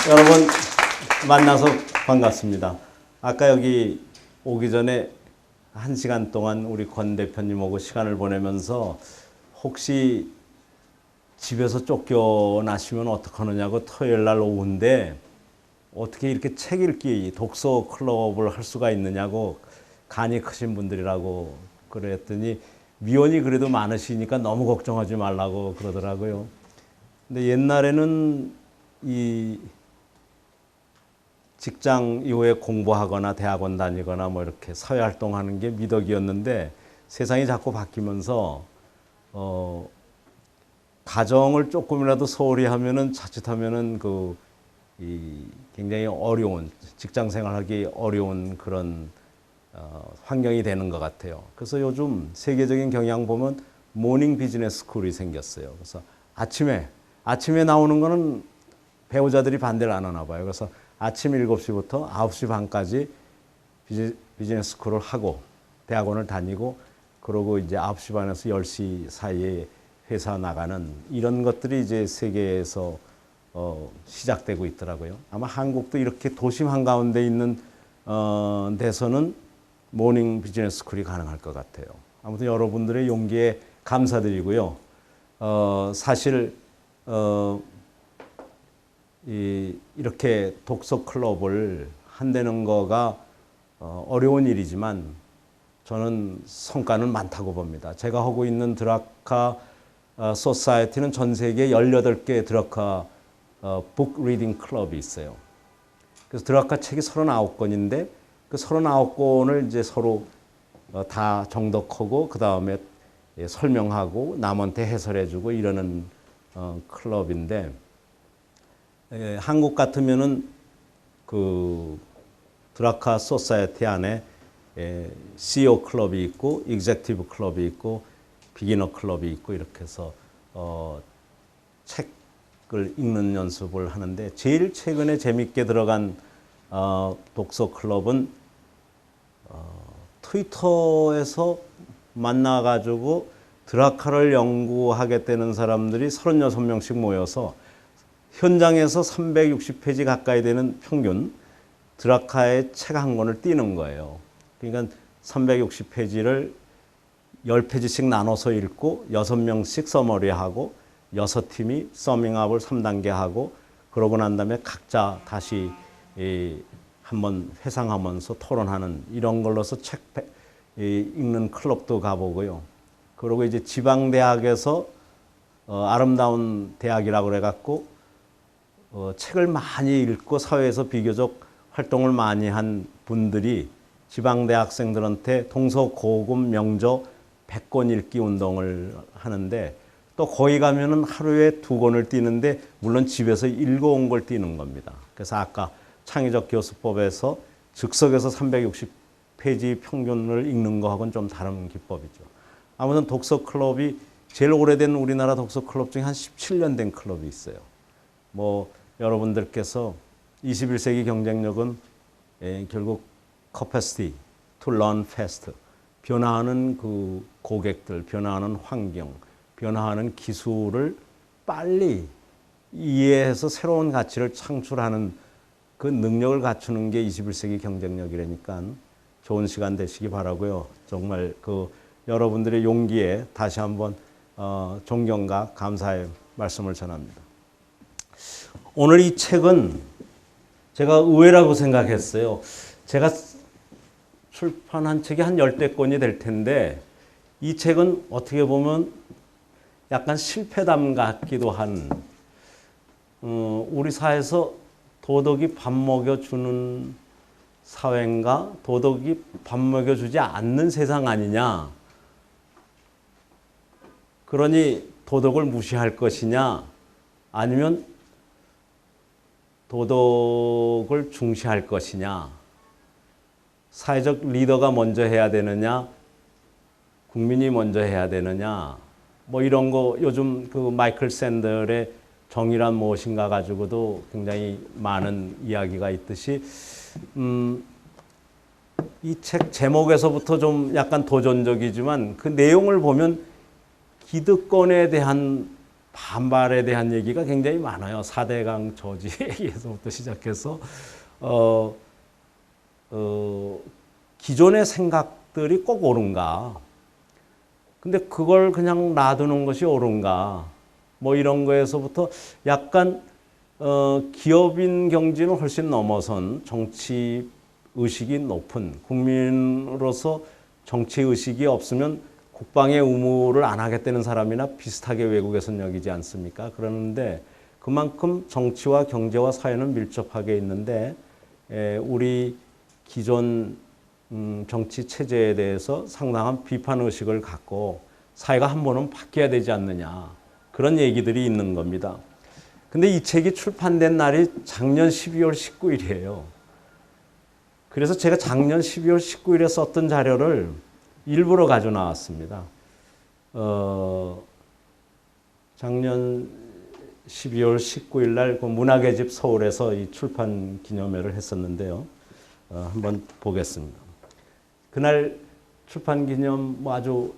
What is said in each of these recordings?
여러분 만나서 반갑습니다. 아까 여기 오기 전에 1시간 동안 우리 권 대표님하고 시간을 보내면서 혹시 집에서 쫓겨나시면 어떡하느냐고 토요일 날 오후인데 어떻게 이렇게 책 읽기 독서 클럽을 할 수가 있느냐고 간이 크신 분들이라고 그랬더니 미혼이 그래도 많으시니까 너무 걱정하지 말라고 그러더라고요. 근데 옛날에는 이 직장 이후에 공부하거나 대학원 다니거나 뭐 이렇게 사회활동하는 게 미덕이었는데 세상이 자꾸 바뀌면서 가정을 조금이라도 소홀히 하면은 자칫하면은 굉장히 어려운 직장 생활하기 어려운 그런 환경이 되는 것 같아요. 그래서 요즘 세계적인 경향 보면 모닝 비즈니스 스쿨이 생겼어요. 그래서 아침에 나오는 거는 배우자들이 반대를 안 하나 봐요. 그래서 아침 7시부터 9시 반까지 비즈니스 스쿨을 하고 대학원을 다니고 그러고 이제 9시 반에서 10시 사이에 회사 나가는 이런 것들이 이제 세계에서 시작되고 있더라고요. 아마 한국도 이렇게 도심 한가운데 있는 데서는 모닝 비즈니스 스쿨이 가능할 것 같아요. 아무튼 여러분들의 용기에 감사드리고요. 사실 이렇게 독서 클럽을 한다는 거가 어려운 일이지만 저는 성과는 많다고 봅니다. 제가 하고 있는 드라카 소사이어티는 전 세계에 18개 드라카 북 리딩 클럽이 있어요. 그래서 드라카 책이 39권인데 그 39권을 이제 서로 다 정독하고 그 다음에 설명하고 남한테 해설해주고 이러는 클럽인데 한국 같으면은 그 드라카 소사이어티 안에 CEO 클럽이 있고 익제큐티브 클럽이 있고 비기너 클럽이 있고 이렇게 해서 책을 읽는 연습을 하는데 제일 최근에 재밌게 들어간 독서 클럽은 트위터에서 만나가지고 드라카를 연구하겠다는 사람들이 36명씩 모여서 현장에서 360페이지 가까이 되는 평균 드라카의 책 한 권을 띄는 거예요. 그러니까 360페이지를 10페이지씩 나눠서 읽고 6명씩 서머리하고 6팀이 서밍업을 3단계 하고 그러고 난 다음에 각자 다시 한번 회상하면서 토론하는 이런 걸로서 책 읽는 클럽도 가보고요. 그리고 이제 지방대학에서 아름다운 대학이라고 그래갖고 책을 많이 읽고 사회에서 비교적 활동을 많이 한 분들이 지방대학생들한테 동서고금 명저 100권 읽기 운동을 하는데 또 거기 가면은 하루에 2권을 띄는데 물론 집에서 읽어온 걸 띄는 겁니다. 그래서 아까 창의적 교수법에서 즉석에서 360페이지 평균을 읽는 거하고는 좀 다른 기법이죠. 아무튼 독서 클럽이 제일 오래된 우리나라 독서 클럽 중에 한 17년 된 클럽이 있어요. 뭐 여러분들께서 21세기 경쟁력은 결국 capacity to learn fast, 변화하는 그 고객들, 변화하는 환경, 변화하는 기술을 빨리 이해해서 새로운 가치를 창출하는 그 능력을 갖추는 게 21세기 경쟁력이라니까 좋은 시간 되시기 바라고요. 정말 그 여러분들의 용기에 다시 한번 존경과 감사의 말씀을 전합니다. 오늘 이 책은 제가 의외라고 생각했어요. 제가 출판한 책이 한 10대 권이 될 텐데 이 책은 어떻게 보면 약간 실패담 같기도 한 우리 사회에서 도덕이 밥 먹여주는 사회인가 도덕이 밥 먹여주지 않는 세상 아니냐. 그러니 도덕을 무시할 것이냐 아니면 도덕을 중시할 것이냐, 사회적 리더가 먼저 해야 되느냐, 국민이 먼저 해야 되느냐, 뭐 이런 거 요즘 그 마이클 샌델의 정의란 무엇인가 가지고도 굉장히 많은 이야기가 있듯이 이 책 제목에서부터 좀 약간 도전적이지만 그 내용을 보면 기득권에 대한 반발에 대한 얘기가 굉장히 많아요. 4대강 저지 얘기에서부터 시작해서 기존의 생각들이 꼭 옳은가? 근데 그걸 그냥 놔두는 것이 옳은가? 뭐 이런 거에서부터 약간 기업인 경지는 훨씬 넘어선 정치 의식이 높은 국민으로서 정치 의식이 없으면 국방의 의무를 안 하겠다는 사람이나 비슷하게 외국에서는 여기지 않습니까? 그러는데 그만큼 정치와 경제와 사회는 밀접하게 있는데 우리 기존 정치 체제에 대해서 상당한 비판 의식을 갖고 사회가 한 번은 바뀌어야 되지 않느냐 그런 얘기들이 있는 겁니다. 근데 이 책이 출판된 날이 작년 12월 19일이에요. 그래서 제가 작년 12월 19일에 썼던 자료를 일부러 가져 나왔습니다. 작년 12월 19일 날 그 문학의 집 서울에서 이 출판 기념회를 했었는데요. 한번 보겠습니다. 그날 출판 기념 뭐 아주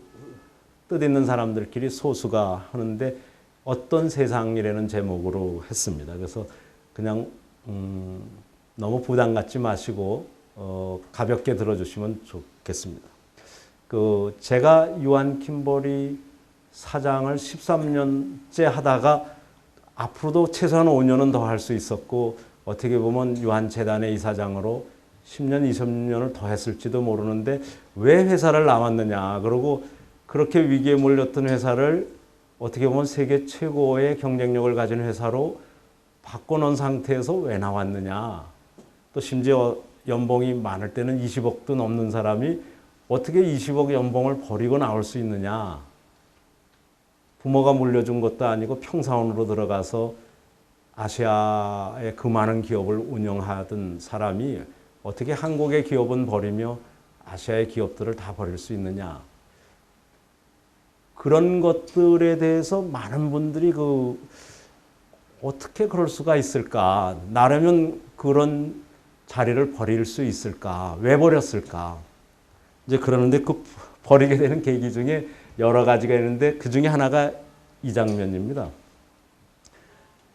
뜻있는 사람들끼리 소수가 하는데 어떤 세상이라는 제목으로 했습니다. 그래서 그냥 너무 부담 갖지 마시고 가볍게 들어주시면 좋겠습니다. 제가 유한 킴버리 사장을 13년째 하다가 앞으로도 최소한 5년은 더 할 수 있었고 어떻게 보면 유한재단의 이사장으로 10년, 20년을 더 했을지도 모르는데 왜 회사를 나왔느냐. 그리고 그렇게 위기에 몰렸던 회사를 어떻게 보면 세계 최고의 경쟁력을 가진 회사로 바꿔놓은 상태에서 왜 나왔느냐. 또 심지어 연봉이 많을 때는 20억도 넘는 사람이 어떻게 20억 연봉을 버리고 나올 수 있느냐. 부모가 물려준 것도 아니고 평사원으로 들어가서 아시아의 그 많은 기업을 운영하던 사람이 어떻게 한국의 기업은 버리며 아시아의 기업들을 다 버릴 수 있느냐. 그런 것들에 대해서 많은 분들이 어떻게 그럴 수가 있을까. 나라면 그런 자리를 버릴 수 있을까. 왜 버렸을까. 이제 그러는데 그 버리게 되는 계기 중에 여러 가지가 있는데 그 중에 하나가 이 장면입니다.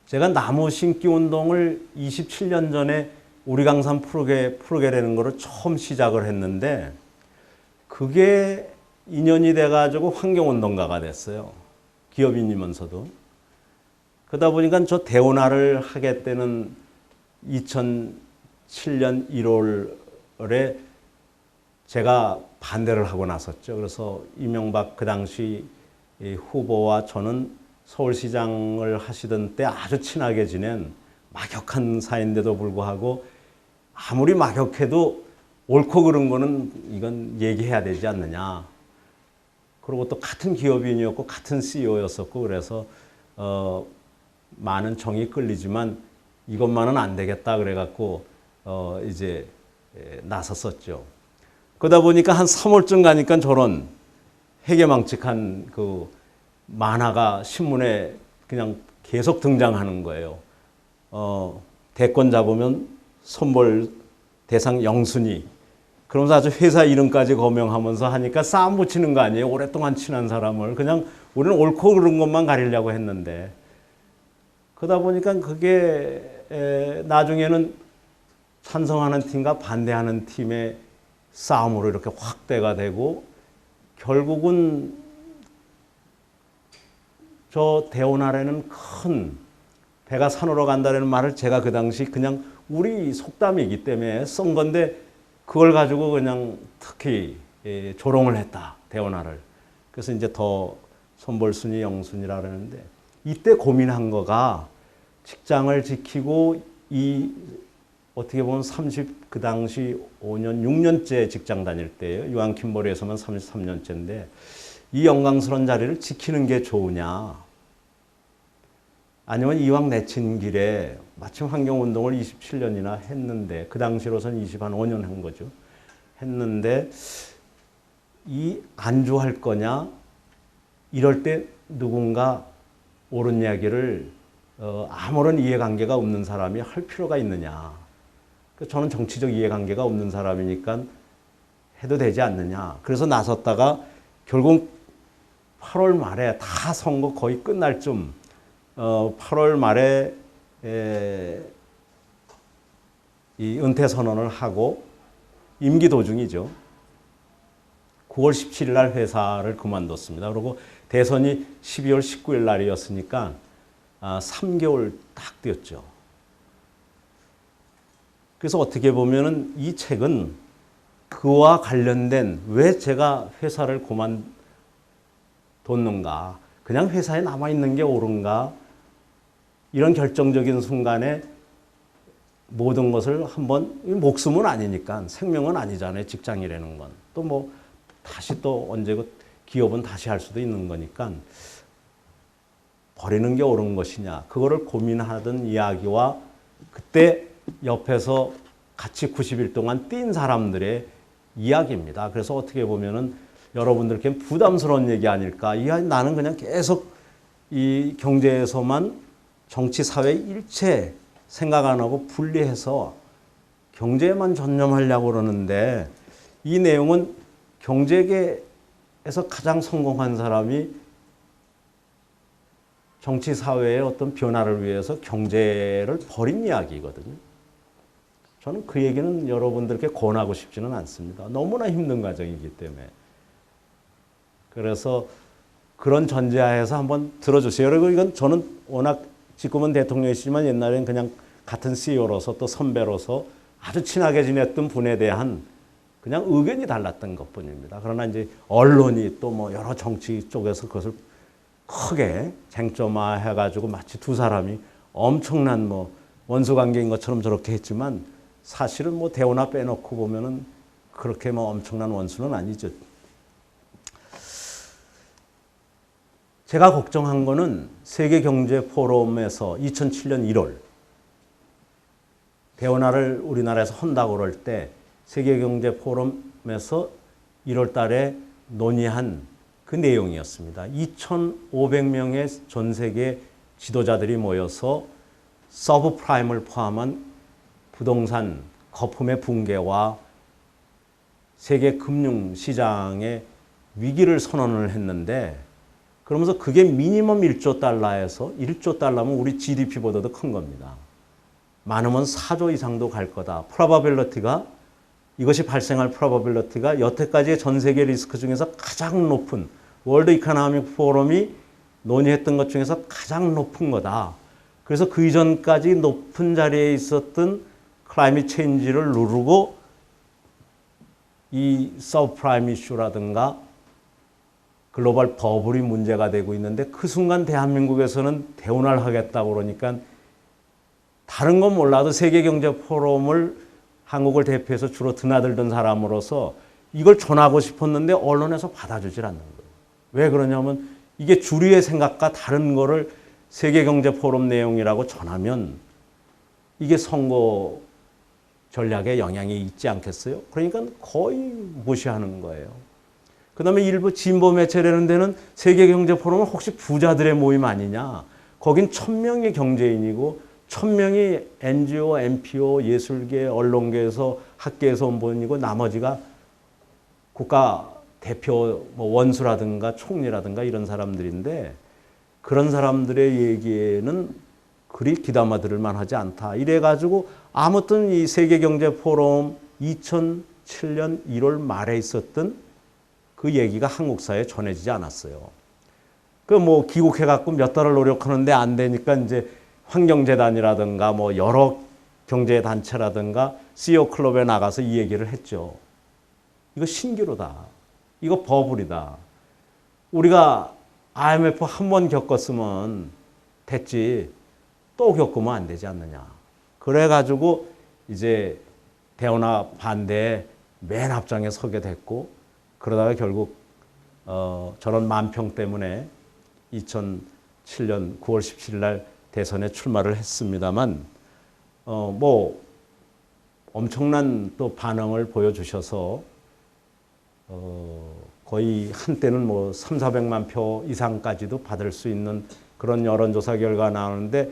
제가 나무 심기 운동을 27년 전에 우리 강산 푸르게라는 거를 처음 시작을 했는데 그게 인연이 돼가지고 환경운동가가 됐어요. 기업인이면서도. 그러다 보니까 저 대운하를 하겠다는 2007년 1월에 제가 반대를 하고 나섰죠. 그래서 이명박 그 당시 후보와 저는 서울시장을 하시던 때 아주 친하게 지낸 막역한 사이인데도 불구하고 아무리 막역해도 옳고 그른 거는 이건 얘기해야 되지 않느냐. 그리고 또 같은 기업인이었고 같은 CEO였었고 그래서 많은 정이 끌리지만 이것만은 안 되겠다 그래갖고 이제 나섰었죠. 그러다 보니까 한 3월쯤 가니까 저런 해괴망측한 그 만화가 신문에 그냥 계속 등장하는 거예요. 대권 잡으면 선물 대상 영순위. 그러면서 아주 회사 이름까지 거명하면서 하니까 싸움 붙이는 거 아니에요. 오랫동안 친한 사람을. 그냥 우리는 옳고 그른 것만 가리려고 했는데. 그러다 보니까 그게 나중에는 찬성하는 팀과 반대하는 팀의 싸움으로 이렇게 확대가 되고 결국은 저 대원 아래는 큰 배가 산으로 간다는 말을 제가 그 당시 그냥 우리 속담이기 때문에 쓴 건데 그걸 가지고 그냥 특히 조롱을 했다. 대원하를. 그래서 이제 더 선벌순위 영순위라 그러는데 이때 고민한 거가 직장을 지키고 이 어떻게 보면 그 당시 5년, 6년째 직장 다닐 때예요. 유한 킴버리에서만 33년째인데 이 영광스러운 자리를 지키는 게 좋으냐. 아니면 이왕 내친 길에 마침 환경운동을 27년이나 했는데 그 당시로선 25년 한 거죠. 했는데 이 안주할 거냐. 이럴 때 누군가 옳은 이야기를 아무런 이해관계가 없는 사람이 할 필요가 있느냐. 저는 정치적 이해관계가 없는 사람이니까 해도 되지 않느냐. 그래서 나섰다가 결국 8월 말에 다 선거 거의 끝날 쯤 8월 말에 이 은퇴 선언을 하고 임기 도중이죠. 9월 17일 날 회사를 그만뒀습니다. 그리고 대선이 12월 19일 날이었으니까 3개월 딱 뛰었죠. 그래서 어떻게 보면은 이 책은 그와 관련된 왜 제가 회사를 그만뒀는가, 그냥 회사에 남아있는 게 옳은가, 이런 결정적인 순간에 모든 것을 한번, 목숨은 아니니까, 생명은 아니잖아요. 직장이라는 건. 또 뭐, 다시 또 언제 그 기업은 다시 할 수도 있는 거니까, 버리는 게 옳은 것이냐, 그거를 고민하던 이야기와 그때 옆에서 같이 90일 동안 뛴 사람들의 이야기입니다. 그래서 어떻게 보면은 여러분들께 부담스러운 얘기 아닐까. 나는 그냥 계속 이 경제에서만 정치, 사회 일체 생각 안 하고 분리해서 경제에만 전념하려고 그러는데, 이 내용은 경제계에서 가장 성공한 사람이 정치, 사회의 어떤 변화를 위해서 경제를 버린 이야기거든요. 저는 그 얘기는 여러분들께 권하고 싶지는 않습니다. 너무나 힘든 과정이기 때문에. 그래서 그런 전제하에서 한번 들어주세요. 여러분, 이건 저는 워낙 지금은 대통령이시지만 옛날엔 그냥 같은 CEO로서 또 선배로서 아주 친하게 지냈던 분에 대한 그냥 의견이 달랐던 것 뿐입니다. 그러나 이제 언론이 또 뭐 여러 정치 쪽에서 그것을 크게 쟁점화해가지고 마치 두 사람이 엄청난 뭐 원수 관계인 것처럼 저렇게 했지만, 사실은 뭐 대우나 빼놓고 보면은 그렇게 뭐 엄청난 원수는 아니죠. 제가 걱정한 거는 세계경제포럼에서 2007년 1월 대운하를 우리나라에서 한다고 그럴 때 세계경제포럼에서 1월 달에 논의한 그 내용이었습니다. 2,500명의 전 세계 지도자들이 모여서 서브프라임을 포함한 부동산 거품의 붕괴와 세계 금융시장의 위기를 선언을 했는데, 그러면서 그게 미니멈 1조 달러에서 1조 달러면 우리 GDP보다도 큰 겁니다. 많으면 4조 이상도 갈 거다. 프로바빌리티가, 이것이 발생할 프로바빌리티가 여태까지의 전 세계 리스크 중에서 가장 높은, 월드 이코노믹 포럼이 논의했던 것 중에서 가장 높은 거다. 그래서 그 이전까지 높은 자리에 있었던 클라이밋 체인지를 누르고 이 서브프라임 이슈라든가 글로벌 버블이 문제가 되고 있는데, 그 순간 대한민국에서는 대운하를 하겠다고 그러니까 다른 건 몰라도 세계경제포럼을 한국을 대표해서 주로 드나들던 사람으로서 이걸 전하고 싶었는데 언론에서 받아주질 않는 거예요. 왜 그러냐면 이게 주류의 생각과 다른 거를 세계경제포럼 내용이라고 전하면 이게 선거 전략에 영향이 있지 않겠어요? 그러니까 거의 무시하는 거예요. 그 다음에 일부 진보 매체라는 데는 세계경제포럼은 혹시 부자들의 모임 아니냐. 거긴 1,000명의 경제인이고 1,000명이 NGO, NPO, 예술계, 언론계에서 학계에서 온 분이고 나머지가 국가 대표 뭐 원수라든가 총리라든가 이런 사람들인데, 그런 사람들의 얘기에는 그리 귀담아 들을 만하지 않다. 이래가지고 아무튼 이 세계경제포럼 2007년 1월 말에 있었던 그 얘기가 한국사에 전해지지 않았어요. 그 뭐 귀국해갖고 몇 달을 노력하는데 안 되니까 이제 환경재단이라든가 뭐 여러 경제단체라든가 CEO 클럽에 나가서 이 얘기를 했죠. 이거 신기루다. 이거 버블이다. 우리가 IMF 한 번 겪었으면 됐지. 또 겪으면 안 되지 않느냐. 그래가지고 이제 대운하 반대에 맨 앞장에 서게 됐고, 그러다가 결국 저런 만평 때문에 2007년 9월 17일 날 대선에 출마를 했습니다만, 뭐 엄청난 또 반응을 보여주셔서 거의 한때는 뭐 300~400만 표 이상까지도 받을 수 있는 그런 여론조사 결과가 나오는데,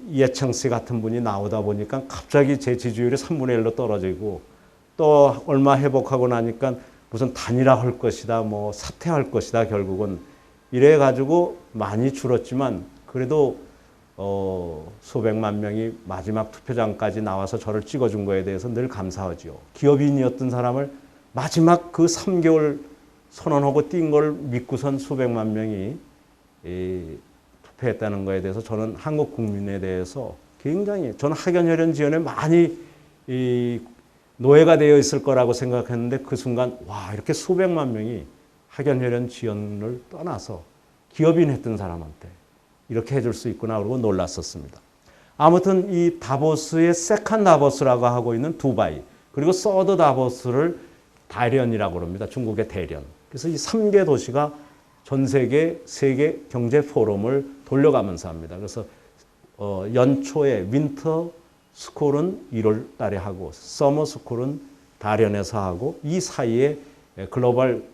이해창 씨 같은 분이 나오다 보니까 갑자기 제 지지율이 3분의 1로 떨어지고, 또 얼마 회복하고 나니까 무슨 단일화할 것이다, 뭐 사퇴할 것이다, 결국은 이래가지고 많이 줄었지만 그래도 수백만 명이 마지막 투표장까지 나와서 저를 찍어준 거에 대해서 늘 감사하지요. 기업인이었던 사람을 마지막 그 3개월 선언하고 뛴 걸 믿고선 수백만 명이 투표했다는 거에 대해서 저는 한국 국민에 대해서 굉장히, 저는 학연혈연 지원에 많이 노예가 되어 있을 거라고 생각했는데 그 순간 와, 이렇게 수백만 명이 학연혈연 지원을 떠나서 기업인 했던 사람한테 이렇게 해줄 수 있구나 그러고 놀랐었습니다. 아무튼 이 다보스의 세컨 다보스라고 하고 있는 두바이, 그리고 서드 다보스를 다련이라고 합니다. 중국의 대련. 그래서 이 3개 도시가 전 세계 경제 포럼을 돌려가면서 합니다. 그래서 연초에 윈터 스쿨은 1월 달에 하고 서머 스쿨은 다련에서 하고, 이 사이에 글로벌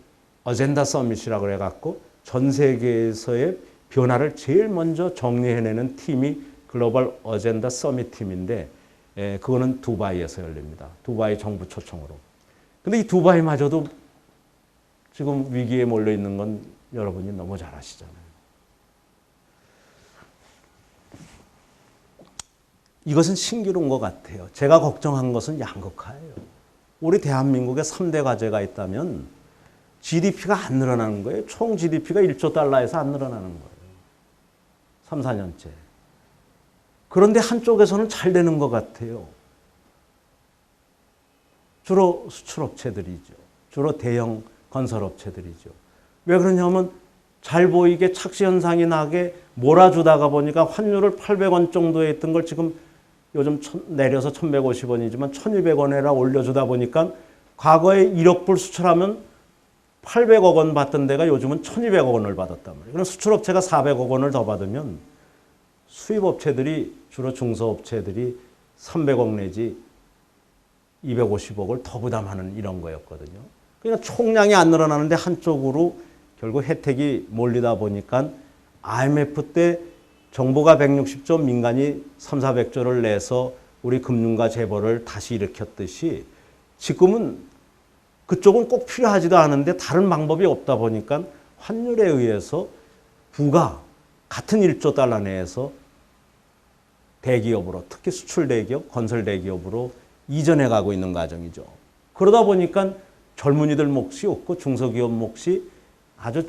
어젠다 서밋이라고 해갖고 전 세계에서의 변화를 제일 먼저 정리해내는 팀이 글로벌 어젠다 서밋 팀인데, 그거는 두바이에서 열립니다. 두바이 정부 초청으로. 근데 이 두바이마저도 지금 위기에 몰려 있는 건 여러분이 너무 잘 아시잖아요. 이것은 신기로운 것 같아요. 제가 걱정한 것은 양극화예요. 우리 대한민국에 3대 과제가 있다면 GDP가 안 늘어나는 거예요. 총 GDP가 1조 달러에서 안 늘어나는 거예요. 3, 4년째. 그런데 한쪽에서는 잘 되는 것 같아요. 주로 수출업체들이죠. 주로 대형 건설업체들이죠. 왜 그러냐면 잘 보이게 착시 현상이 나게 몰아주다가 보니까 환율을 800원 정도에 있던 걸 지금 요즘 내려서 1150원이지만 1200원에라 올려주다 보니까 과거에 1억 불 수출하면 800억 원 받던 데가 요즘은 1200억 원을 받았단 말이에요. 그럼 수출업체가 400억 원을 더 받으면 수입업체들이, 주로 중소업체들이 300억 내지 250억을 더 부담하는 이런 거였거든요. 그러니까 총량이 안 늘어나는데 한쪽으로 결국 혜택이 몰리다 보니까 IMF 때 정부가 160조, 민간이 3, 400조를 내서 우리 금융과 재벌을 다시 일으켰듯이 지금은 그쪽은 꼭 필요하지도 않은데 다른 방법이 없다 보니까 환율에 의해서 부가 같은 1조 달러 내에서 대기업으로, 특히 수출 대기업, 건설 대기업으로 이전해 가고 있는 과정이죠. 그러다 보니까 젊은이들 몫이 없고 중소기업 몫이 아주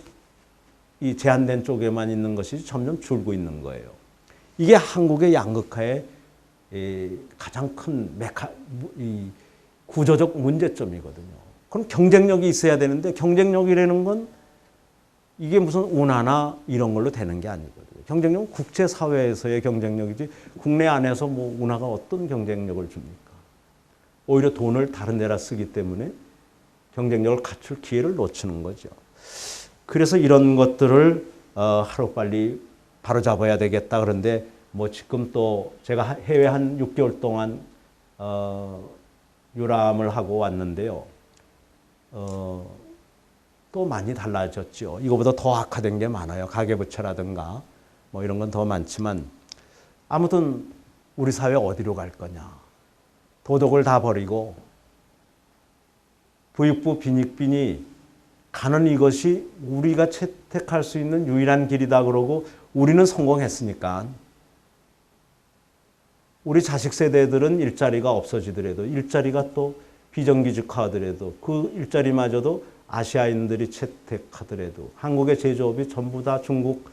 이 제한된 쪽에만 있는 것이 점점 줄고 있는 거예요. 이게 한국의 양극화의 가장 큰 구조적 문제점이거든요. 그럼 경쟁력이 있어야 되는데 경쟁력이라는 건 이게 무슨 운하나 이런 걸로 되는 게 아니거든요. 경쟁력은 국제사회에서의 경쟁력이지 국내 안에서 뭐 운하가 어떤 경쟁력을 줍니까? 오히려 돈을 다른 데라 쓰기 때문에 경쟁력을 갖출 기회를 놓치는 거죠. 그래서 이런 것들을 하루빨리 바로잡아야 되겠다. 그런데 뭐 지금 또 제가 해외 한 6개월 동안 유람을 하고 왔는데요. 또 많이 달라졌죠. 이거보다 더 악화된 게 많아요. 가계부채라든가 뭐 이런 건 더 많지만 아무튼 우리 사회 어디로 갈 거냐. 도덕을 다 버리고 부익부 빈익빈이 가는 이것이 우리가 채택할 수 있는 유일한 길이다 그러고 우리는 성공했으니까 우리 자식 세대들은 일자리가 없어지더라도, 일자리가 또 비정규직화하더라도, 그 일자리마저도 아시아인들이 채택하더라도, 한국의 제조업이 전부 다 중국,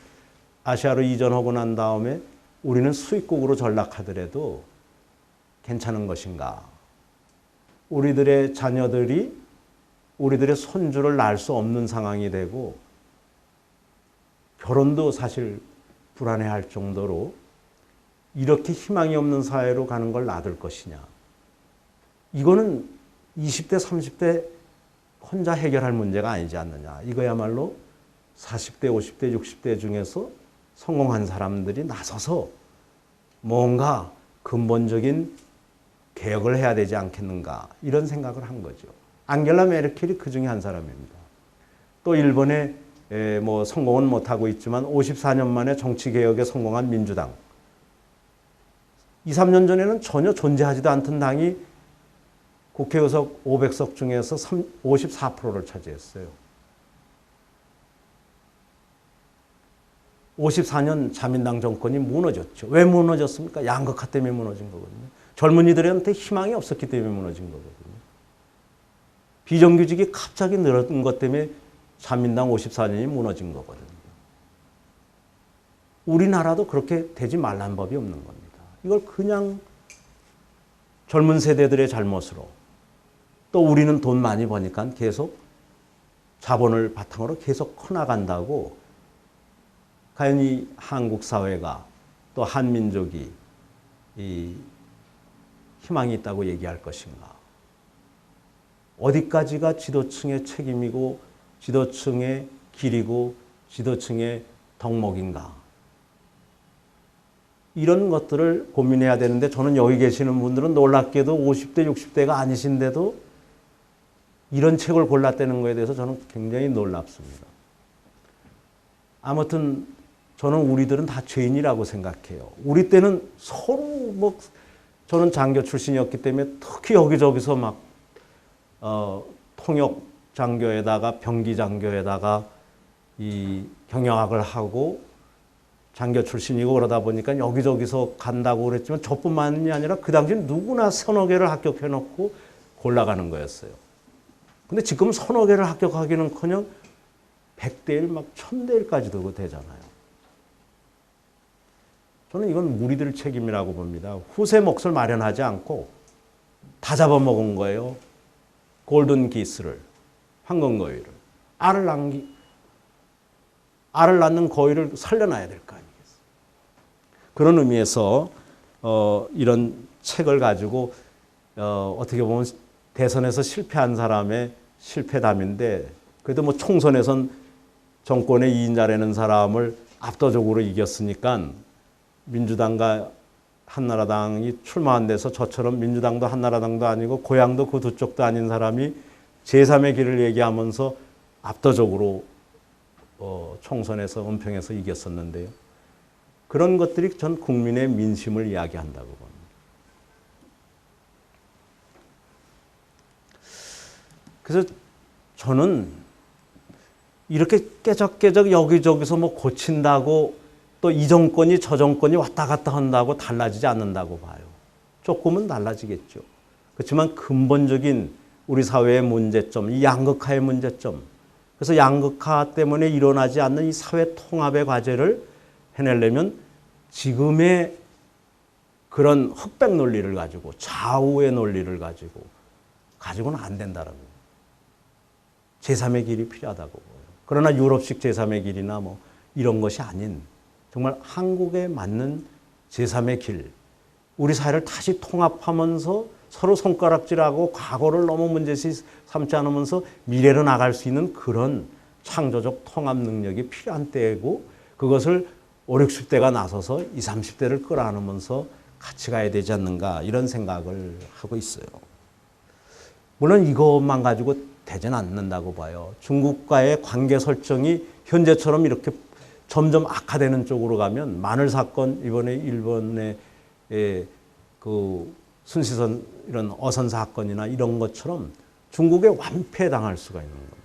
아시아로 이전하고 난 다음에 우리는 수입국으로 전락하더라도 괜찮은 것인가? 우리들의 자녀들이 우리들의 손주를 낳을 수 없는 상황이 되고 결혼도 사실 불안해할 정도로 이렇게 희망이 없는 사회로 가는 걸 놔둘 것이냐. 이거는 20대, 30대 혼자 해결할 문제가 아니지 않느냐. 이거야말로 40대, 50대, 60대 중에서 성공한 사람들이 나서서 뭔가 근본적인 개혁을 해야 되지 않겠는가. 이런 생각을 한 거죠. 앙겔라 메르켈이 그 중에 한 사람입니다. 또 일본에 뭐 성공은 못하고 있지만 54년 만에 정치개혁에 성공한 민주당. 2, 3년 전에는 전혀 존재하지도 않던 당이 국회의석 500석 중에서 54%를 차지했어요. 54년 자민당 정권이 무너졌죠. 왜 무너졌습니까? 양극화 때문에 무너진 거거든요. 젊은이들한테 희망이 없었기 때문에 무너진 거거든요. 비정규직이 갑자기 늘어난 것 때문에 자민당 54년이 무너진 거거든요. 우리나라도 그렇게 되지 말란 법이 없는 겁니다. 이걸 그냥 젊은 세대들의 잘못으로 또 우리는 돈 많이 버니까 계속 자본을 바탕으로 계속 커나간다고 과연 이 한국 사회가 또 한민족이 이 희망이 있다고 얘기할 것인가? 어디까지가 지도층의 책임이고 지도층의 길이고 지도층의 덕목인가? 이런 것들을 고민해야 되는데 저는 여기 계시는 분들은 놀랍게도 50대, 60대가 아니신데도 이런 책을 골랐다는 것에 대해서 저는 굉장히 놀랍습니다. 아무튼 저는 우리들은 다 죄인이라고 생각해요. 우리 때는 서로 저는 장교 출신이었기 때문에 특히 여기저기서 막 통역 장교에다가 병기 장교에다가 이 경영학을 하고 장교 출신이고 그러다 보니까 여기저기서 간다고 그랬지만 저뿐만이 아니라 그 당시 누구나 서너 개를 합격해놓고 골라가는 거였어요. 근데 지금 서너 개를 합격하기는커녕 100대 1, 막 1000대 1까지도 되잖아요. 저는 이건 무리들 책임이라고 봅니다. 후세 몫을 마련하지 않고 다 잡아먹은 거예요. 골든 기스를, 황금거위를. 알을 낳는 거위를 살려놔야 될 거 아니겠어요. 그런 의미에서 이런 책을 가지고 어떻게 보면 대선에서 실패한 사람의 실패담인데 그래도 뭐 총선에선 정권의 2인자라는 사람을 압도적으로 이겼으니까 민주당과 한나라당이 출마한 데서 저처럼 민주당도 한나라당도 아니고 고향도 그 두 쪽도 아닌 사람이 제3의 길을 얘기하면서 압도적으로 총선에서 은평에서 이겼었는데요. 그런 것들이 전 국민의 민심을 이야기한다고 봅니다. 그래서 저는 이렇게 깨적깨적 여기저기서 뭐 고친다고 또 이 정권이 저 정권이 왔다 갔다 한다고 달라지지 않는다고 봐요. 조금은 달라지겠죠. 그렇지만 근본적인 우리 사회의 문제점, 이 양극화의 문제점, 그래서 양극화 때문에 일어나지 않는 이 사회 통합의 과제를 해내려면 지금의 그런 흑백 논리를 가지고 좌우의 논리를 가지고는 안 된다는 거예요. 제3의 길이 필요하다고 보여요. 그러나 유럽식 제3의 길이나 뭐 이런 것이 아닌 정말 한국에 맞는 제3의 길, 우리 사회를 다시 통합하면서 서로 손가락질하고 과거를 너무 문제시 삼지 않으면서 미래로 나갈 수 있는 그런 창조적 통합 능력이 필요한 때이고 그것을 5, 60대가 나서서 20, 30대를 끌어안으면서 같이 가야 되지 않는가 이런 생각을 하고 있어요. 물론 이것만 가지고 되지는 않는다고 봐요. 중국과의 관계 설정이 현재처럼 이렇게 점점 악화되는 쪽으로 가면 마늘 사건, 이번에 일본의 그 순시선 이런 어선 사건이나 이런 것처럼 중국에 완패당할 수가 있는 겁니다.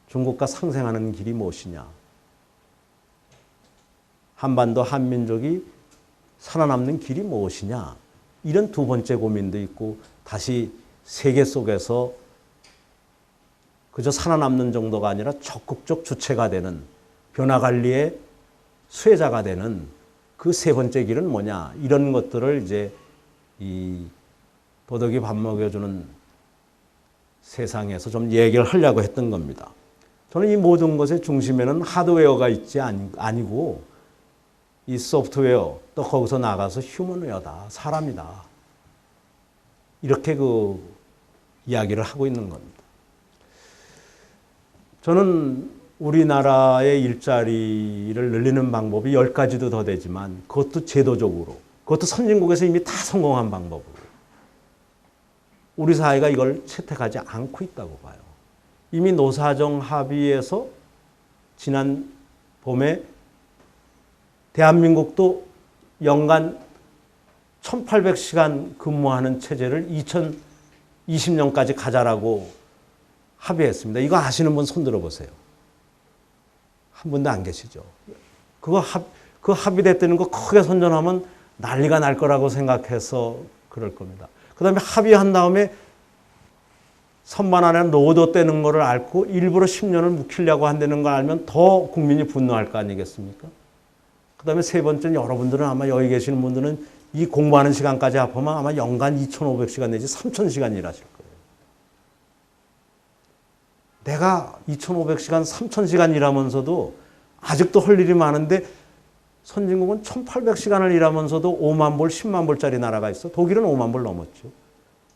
중국과 상생하는 길이 무엇이냐. 한반도 한민족이 살아남는 길이 무엇이냐. 이런 두 번째 고민도 있고 다시 세계 속에서 그저 살아남는 정도가 아니라 적극적 주체가 되는 변화관리의 수혜자가 되는 그 세 번째 길은 뭐냐. 이런 것들을 이제 이 도덕이 밥 먹여주는 세상에서 좀 얘기를 하려고 했던 겁니다. 저는 이 모든 것의 중심에는 하드웨어가 있지 아니고 이 소프트웨어 또 거기서 나가서 휴먼웨어다. 사람이다. 이렇게 그 이야기를 하고 있는 겁니다. 저는 우리나라의 일자리를 늘리는 방법이 10가지도 더 되지만 그것도 제도적으로, 그것도 선진국에서 이미 다 성공한 방법으로 우리 사회가 이걸 채택하지 않고 있다고 봐요. 이미 노사정 합의에서 지난 봄에 대한민국도 연간 1800시간 근무하는 체제를 2020년까지 가자라고 합의했습니다. 이거 아시는 분 손 들어보세요. 한 분도 안 계시죠? 그 합의됐다는 거 크게 선전하면 난리가 날 거라고 생각해서 그럴 겁니다. 그 다음에 합의한 다음에 선반 안에 넣어뒀다는 거를 알고 일부러 10년을 묵히려고 한다는 걸 알면 더 국민이 분노할 거 아니겠습니까? 그 다음에 세 번째는 여러분들은 아마 여기 계시는 분들은 이 공부하는 시간까지 합하면 아마 연간 2,500시간 내지 3,000시간 일하실 거예요. 내가 2,500시간, 3,000시간 일하면서도 아직도 할 일이 많은데 선진국은 1,800시간을 일하면서도 5만 불, 10만 불짜리 나라가 있어. 독일은 5만 불 넘었죠.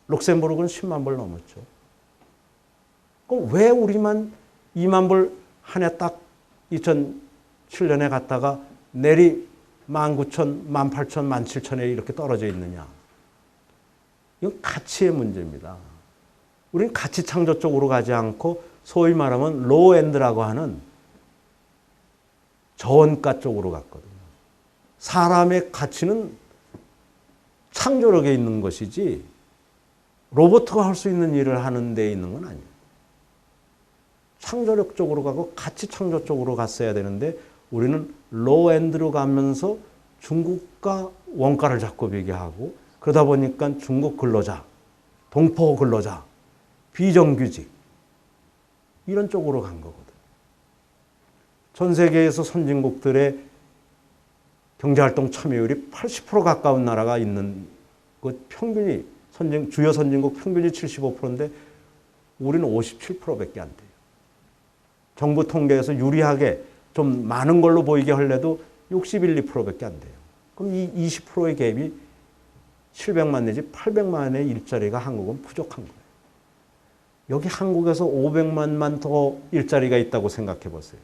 룩셈부르크는 10만 불 넘었죠. 그럼 왜 우리만 2만 불 한 해 딱 2007년에 갔다가 내리 19,000, 18,000, 17,000에 이렇게 떨어져 있느냐. 이건 가치의 문제입니다. 우리는 가치 창조 쪽으로 가지 않고 소위 말하면 로우엔드라고 하는 저원가 쪽으로 갔거든요. 사람의 가치는 창조력에 있는 것이지 로봇가 할 수 있는 일을 하는 데 있는 건 아니에요. 창조력 쪽으로 가고 가치 창조 쪽으로 갔어야 되는데 우리는 로우엔드로 가면서 중국과 원가를 자꾸 비교하고 그러다 보니까 중국 근로자, 동포 근로자, 비정규직 이런 쪽으로 간 거거든. 전 세계에서 선진국들의 경제활동 참여율이 80% 가까운 나라가 있는 그 평균이 주요 선진국 평균이 75%인데 우리는 57%밖에 안 돼요. 정부 통계에서 유리하게 좀 많은 걸로 보이게 하려도 61, 2%밖에 안 돼요. 그럼 이 20%의 갭이 700만 내지 800만의 일자리가 한국은 부족한 거예요. 여기 한국에서 500만만 더 일자리가 있다고 생각해 보세요.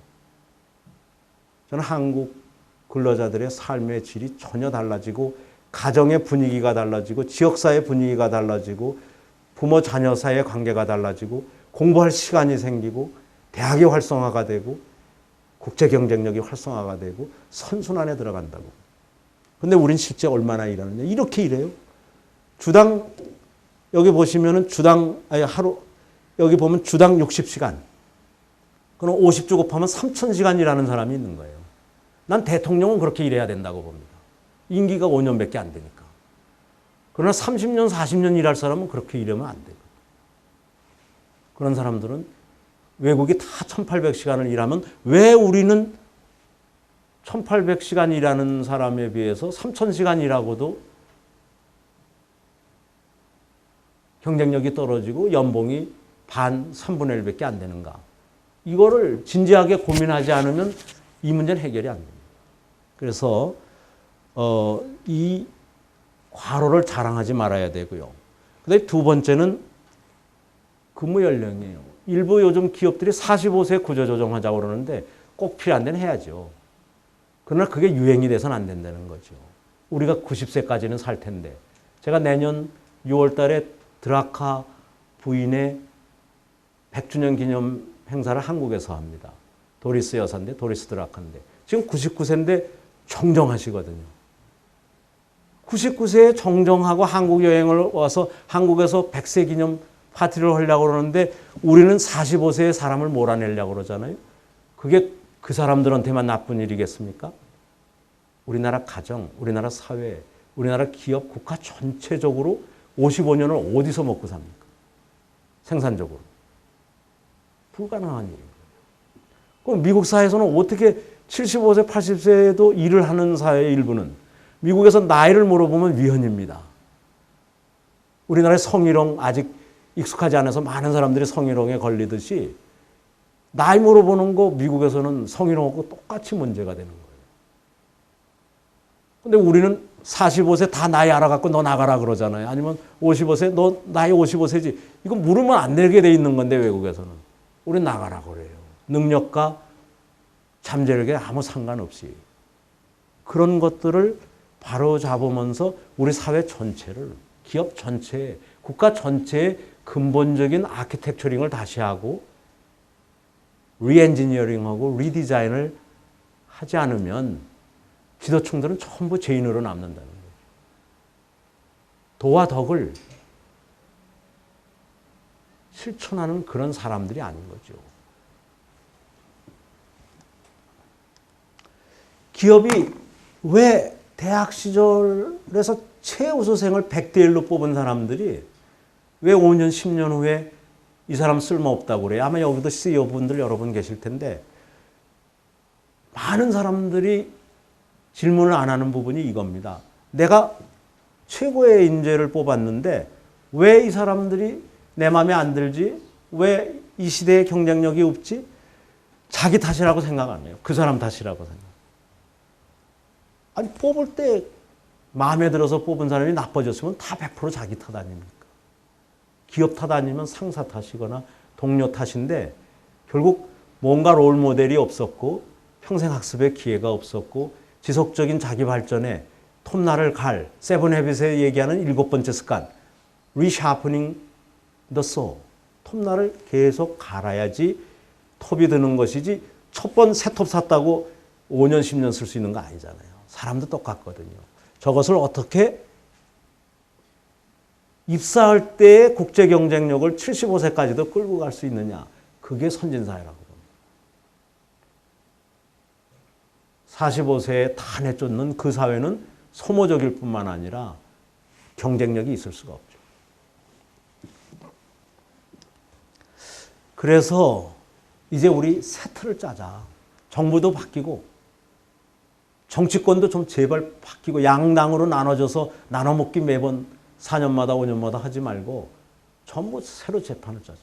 저는 한국 근로자들의 삶의 질이 전혀 달라지고 가정의 분위기가 달라지고 지역사회 분위기가 달라지고 부모 자녀 사이의 관계가 달라지고 공부할 시간이 생기고 대학이 활성화가 되고 국제 경쟁력이 활성화가 되고 선순환에 들어간다고. 근데 우린 실제 얼마나 일하느냐. 이렇게 일해요. 주당 여기 보시면은 여기 보면 주당 60시간. 그럼 50주 곱하면 3,000시간 일하는 사람이 있는 거예요. 난 대통령은 그렇게 일해야 된다고 봅니다. 임기가 5년밖에 안 되니까. 그러나 30년, 40년 일할 사람은 그렇게 일하면 안 돼요. 그런 사람들은 외국이 다 1,800시간을 일하면 왜 우리는 1,800시간 일하는 사람에 비해서 3,000시간 일하고도 경쟁력이 떨어지고 연봉이 3분의 1밖에 안 되는가. 이거를 진지하게 고민하지 않으면 이 문제는 해결이 안 됩니다. 그래서 이 과로를 자랑하지 말아야 되고요. 그다음에 두 번째는 근무 연령이에요. 일부 요즘 기업들이 45세 구조조정하자고 그러는데 꼭 필요한 데는 해야죠. 그러나 그게 유행이 돼서는 안 된다는 거죠. 우리가 90세까지는 살 텐데 제가 내년 6월 달에 드라카 부인의 100주년 기념 행사를 한국에서 합니다. 도리스 여사인데 도리스 드라카인데 지금 99세인데 정정하시거든요. 99세에 정정하고 한국 여행을 와서 한국에서 100세 기념 파티를 하려고 그러는데 우리는 45세의 사람을 몰아내려고 그러잖아요. 그게 그 사람들한테만 나쁜 일이겠습니까? 우리나라 가정, 우리나라 사회, 우리나라 기업, 국가 전체적으로 55년을 어디서 먹고 삽니까? 생산적으로. 불가능한 일이에요. 그럼 미국 사회에서는 어떻게 75세, 80세에도 일을 하는 사회의 일부는 미국에서 나이를 물어보면 위헌입니다. 우리나라의 성희롱 아직 익숙하지 않아서 많은 사람들이 성희롱에 걸리듯이 나이 물어보는 거 미국에서는 성희롱하고 똑같이 문제가 되는 거예요. 근데 우리는 45세 다 나이 알아갖고 너 나가라 그러잖아요. 아니면 55세 너 나이 55세지. 이거 물으면 안 되게 돼 있는 건데 외국에서는. 우린 나가라 그래요. 능력과 잠재력에 아무 상관없이. 그런 것들을 바로 잡으면서 우리 사회 전체를 기업 전체에 국가 전체에 근본적인 아키텍처링을 다시 하고 리엔지니어링하고 리디자인을 하지 않으면 지도층들은 전부 죄인으로 남는다는 거죠. 도와 덕을 실천하는 그런 사람들이 아닌 거죠. 기업이 왜 대학 시절에서 최우수생을 100대 1로 뽑은 사람들이 왜 5년, 10년 후에 이 사람 쓸모없다고 그래요? 아마 여기도 CEO분들 여러분 계실 텐데 많은 사람들이 질문을 안 하는 부분이 이겁니다. 내가 최고의 인재를 뽑았는데 왜 이 사람들이 내 마음에 안 들지? 왜 이 시대에 경쟁력이 없지? 자기 탓이라고 생각 안 해요. 그 사람 탓이라고 생각. 아니 뽑을 때 마음에 들어서 뽑은 사람이 나빠졌으면 다 100% 자기 탓 아닙니까? 기업 탓 아니면 상사 탓이거나 동료 탓인데 결국 뭔가 롤 모델이 없었고 평생 학습의 기회가 없었고 지속적인 자기 발전에 톱날을 갈 세븐헤빗에 얘기하는 7번째 습관 resharpening the saw 톱날을 계속 갈아야지 톱이 드는 것이지 첫 번 새 톱 샀다고 5년 10년 쓸 수 있는 거 아니잖아요. 사람도 똑같거든요. 저것을 어떻게 입사할 때의 국제 경쟁력을 75세까지도 끌고 갈 수 있느냐. 그게 선진사회라고 봅니다. 45세에 다 내쫓는 그 사회는 소모적일 뿐만 아니라 경쟁력이 있을 수가 없죠. 그래서 이제 우리 새 틀을 짜자. 정부도 바뀌고 정치권도 좀 제발 바뀌고 양당으로 나눠져서 나눠먹기 매번 4년마다 5년마다 하지 말고 전부 새로 재판을 짜자.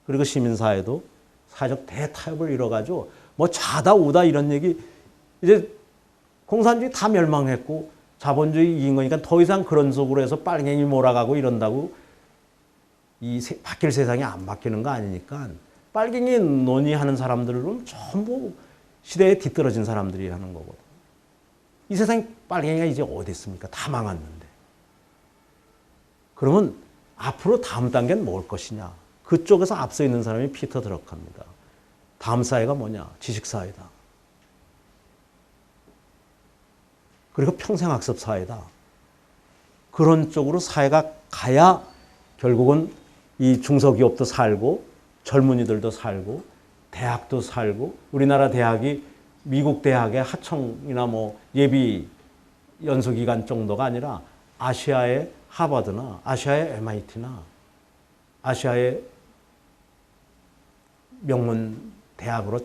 그리고 시민사회도 사회적 대타협을 이뤄가지고 뭐 좌다 우다 이런 얘기 이제 공산주의 다 멸망했고 자본주의 이긴 거니까 더 이상 그런 속으로 해서 빨갱이 몰아가고 이런다고 바뀔 세상이 안 바뀌는 거 아니니까 빨갱이 논의하는 사람들은 전부 시대에 뒤떨어진 사람들이 하는 거거든. 이 세상에 빨갱이가 이제 어디 있습니까? 다 망했는데. 그러면 앞으로 다음 단계는 뭘 것이냐? 그쪽에서 앞서 있는 사람이 피터 드러커입니다. 다음 사회가 뭐냐? 지식사회다. 그리고 평생학습 사회다. 그런 쪽으로 사회가 가야 결국은 이 중소기업도 살고 젊은이들도 살고 대학도 살고 우리나라 대학이 미국 대학의 하청이나 뭐 예비 연수기간 정도가 아니라 아시아의 하버드나 아시아의 MIT나 아시아의 명문 대학으로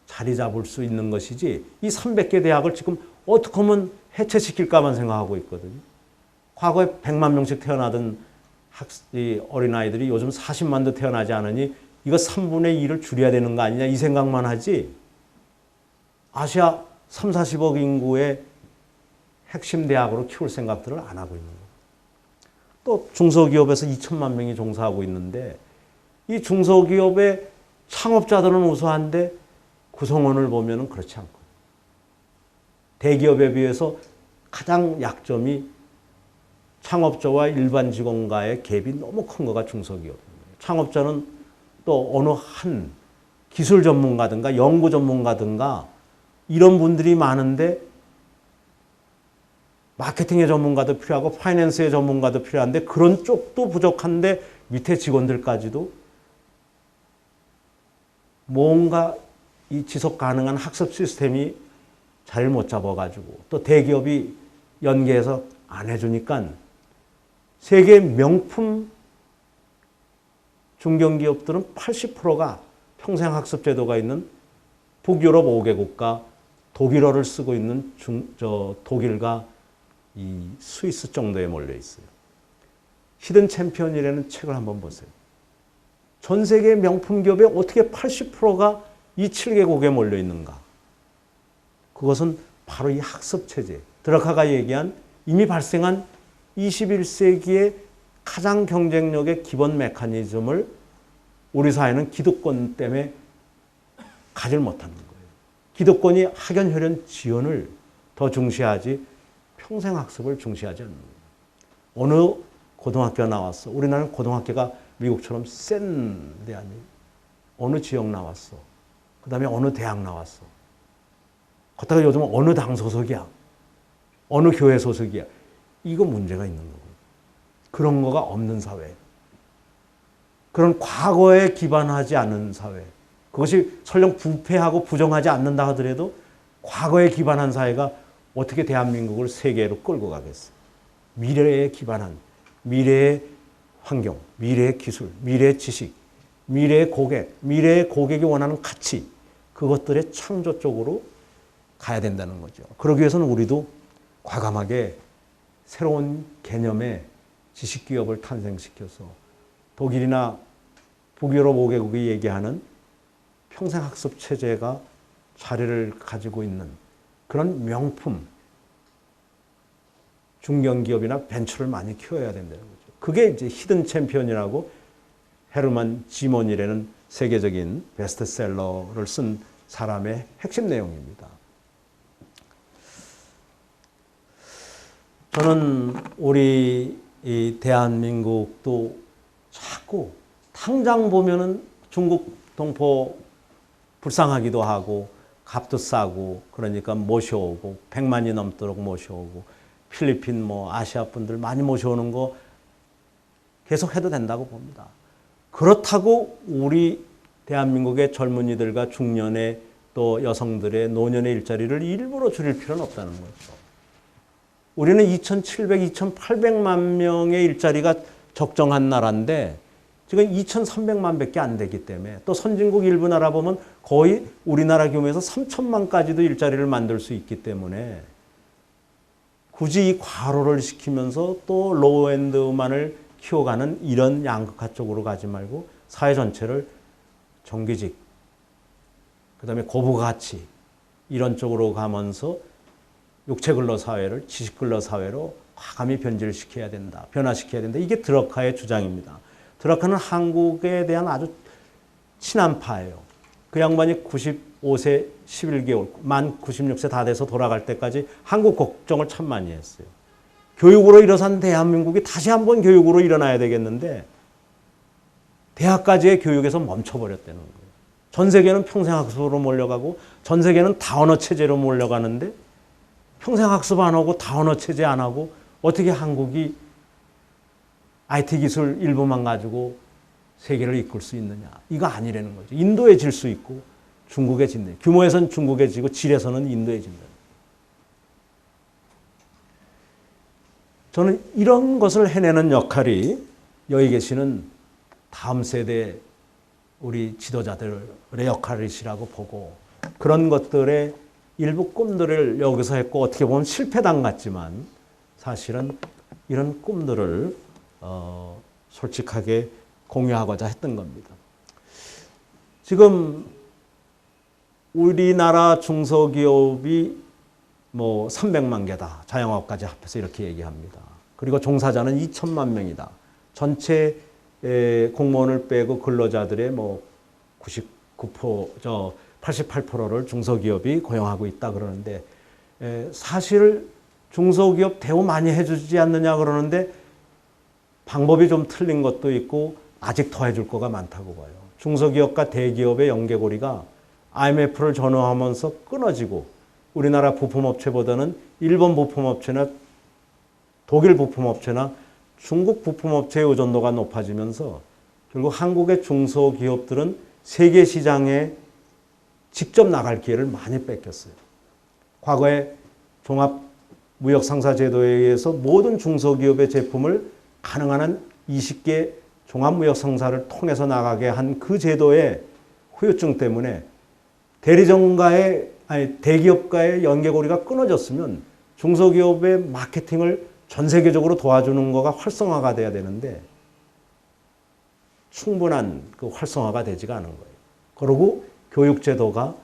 자리 잡을 수 있는 것이지 이 300개 대학을 지금 어떻게 하면 해체시킬까만 생각하고 있거든요. 과거에 100만 명씩 태어나던 어린아이들이 요즘 40만도 태어나지 않으니 이거 3분의 2를 줄여야 되는 거 아니냐 이 생각만 하지 아시아 3, 40억 인구의 핵심 대학으로 키울 생각들을 안 하고 있는 거예요. 또 중소기업에서 2천만 명이 종사하고 있는데 이 중소기업의 창업자들은 우수한데 구성원을 보면 그렇지 않고 대기업에 비해서 가장 약점이 창업자와 일반 직원과의 갭이 너무 큰 거가 중소기업입니다. 창업자는 또 어느 한 기술 전문가든가 연구 전문가든가 이런 분들이 많은데 마케팅의 전문가도 필요하고 파이낸스의 전문가도 필요한데 그런 쪽도 부족한데 밑에 직원들까지도 뭔가 이 지속 가능한 학습 시스템이 잘 못 잡아가지고 또 대기업이 연계해서 안 해주니까 세계 명품 중견기업들은 80%가 평생학습 제도가 있는 북유럽 5개 국가 독일어를 쓰고 있는 독일과 이 스위스 정도에 몰려 있어요. 히든 챔피언이라는 책을 한번 보세요. 전 세계 명품 기업의 어떻게 80%가 이 7개국에 몰려 있는가? 그것은 바로 이 학습 체제. 드러커가 얘기한 이미 발생한 21세기의 가장 경쟁력의 기본 메커니즘을 우리 사회는 기득권 때문에 가질 못하는 거예요. 기득권이 학연, 혈연, 지연을 더 중시하지 평생학습을 중시하지 않는 거예요. 어느 고등학교 나왔어. 우리나라는 고등학교가 미국처럼 센 데 아니에요. 어느 지역 나왔어. 그 다음에 어느 대학 나왔어. 그렇다고 요즘은 어느 당 소속이야. 어느 교회 소속이야. 이거 문제가 있는 거고. 그런 거가 없는 사회. 그런 과거에 기반하지 않은 사회. 그것이 설령 부패하고 부정하지 않는다 하더라도 과거에 기반한 사회가 어떻게 대한민국을 세계로 끌고 가겠어요? 미래에 기반한, 미래의 환경, 미래의 기술, 미래의 지식, 미래의 고객, 미래의 고객이 원하는 가치, 그것들의 창조 쪽으로 가야 된다는 거죠. 그러기 위해서는 우리도 과감하게 새로운 개념의 지식기업을 탄생시켜서 독일이나 북유럽 5개국이 얘기하는 평생학습 체제가 자리를 가지고 있는 그런 명품 중견기업이나 벤처를 많이 키워야 된다는 거죠. 그게 이제 히든 챔피언이라고 헤르만 지몬이라는 세계적인 베스트셀러를 쓴 사람의 핵심 내용입니다. 저는 우리 이 대한민국도 자꾸 당장 보면은 중국 동포 불쌍하기도 하고 값도 싸고 그러니까 모셔오고 100만이 넘도록 모셔오고 필리핀 뭐 아시아 분들 많이 모셔오는 거 계속 해도 된다고 봅니다. 그렇다고 우리 대한민국의 젊은이들과 중년의 또 여성들의 노년의 일자리를 일부러 줄일 필요는 없다는 거죠. 우리는 2,700, 2,800만 명의 일자리가 적정한 나라인데 지금 2,300만 밖에 안 되기 때문에 또 선진국 일부 나라 보면 거의 우리나라 규모에서 3,000만까지도 일자리를 만들 수 있기 때문에 굳이 이 과로를 시키면서 또 로우엔드만을 키워가는 이런 양극화 쪽으로 가지 말고 사회 전체를 정규직, 그 다음에 고부가치 이런 쪽으로 가면서 육체근로 사회를 지식근로 사회로 과감히 변질시켜야 된다. 변화시켜야 된다. 이게 드러카의 주장입니다. 드러카는 한국에 대한 아주 친한파예요. 그 양반이 95세 11개월, 만 96세 다 돼서 돌아갈 때까지 한국 걱정을 참 많이 했어요. 교육으로 일어선 대한민국이 다시 한번 교육으로 일어나야 되겠는데 대학까지의 교육에서 멈춰버렸다는 거예요. 전 세계는 평생학습으로 몰려가고 전 세계는 다언어 체제로 몰려가는데 평생학습 안 하고 다언어 체제 안 하고 어떻게 한국이 IT 기술 일부만 가지고 세계를 이끌 수 있느냐. 이거 아니라는 거죠. 인도에 질 수 있고 중국에 진다. 규모에서는 중국에 지고 질에서는 인도에 진다. 저는 이런 것을 해내는 역할이 여기 계시는 다음 세대 우리 지도자들의 역할이시라고 보고 그런 것들의 일부 꿈들을 여기서 했고 어떻게 보면 실패담 같지만 사실은 이런 꿈들을 솔직하게 공유하고자 했던 겁니다. 지금 우리나라 중소기업이 뭐 300만 개다. 자영업까지 합해서 이렇게 얘기합니다. 그리고 종사자는 2천만 명이다. 전체 공무원을 빼고 근로자들의 뭐 88%를 중소기업이 고용하고 있다 그러는데 사실 중소기업 대우 많이 해주지 않느냐 그러는데 방법이 좀 틀린 것도 있고 아직 더 해줄 거가 많다고 봐요. 중소기업과 대기업의 연계고리가 IMF를 전후하면서 끊어지고 우리나라 부품업체보다는 일본 부품업체나 독일 부품업체나 중국 부품업체의 의존도가 높아지면서 결국 한국의 중소기업들은 세계 시장에 직접 나갈 기회를 많이 뺏겼어요. 과거에 종합무역상사제도에 의해서 모든 중소기업의 제품을 가능한 한 20개 종합무역상사를 통해서 나가게 한 그 제도의 후유증 때문에 대기업과의 연계고리가 끊어졌으면 중소기업의 마케팅을 전 세계적으로 도와주는 거가 활성화가 돼야 되는데 충분한 그 활성화가 되지가 않은 거예요. 그리고 교육제도가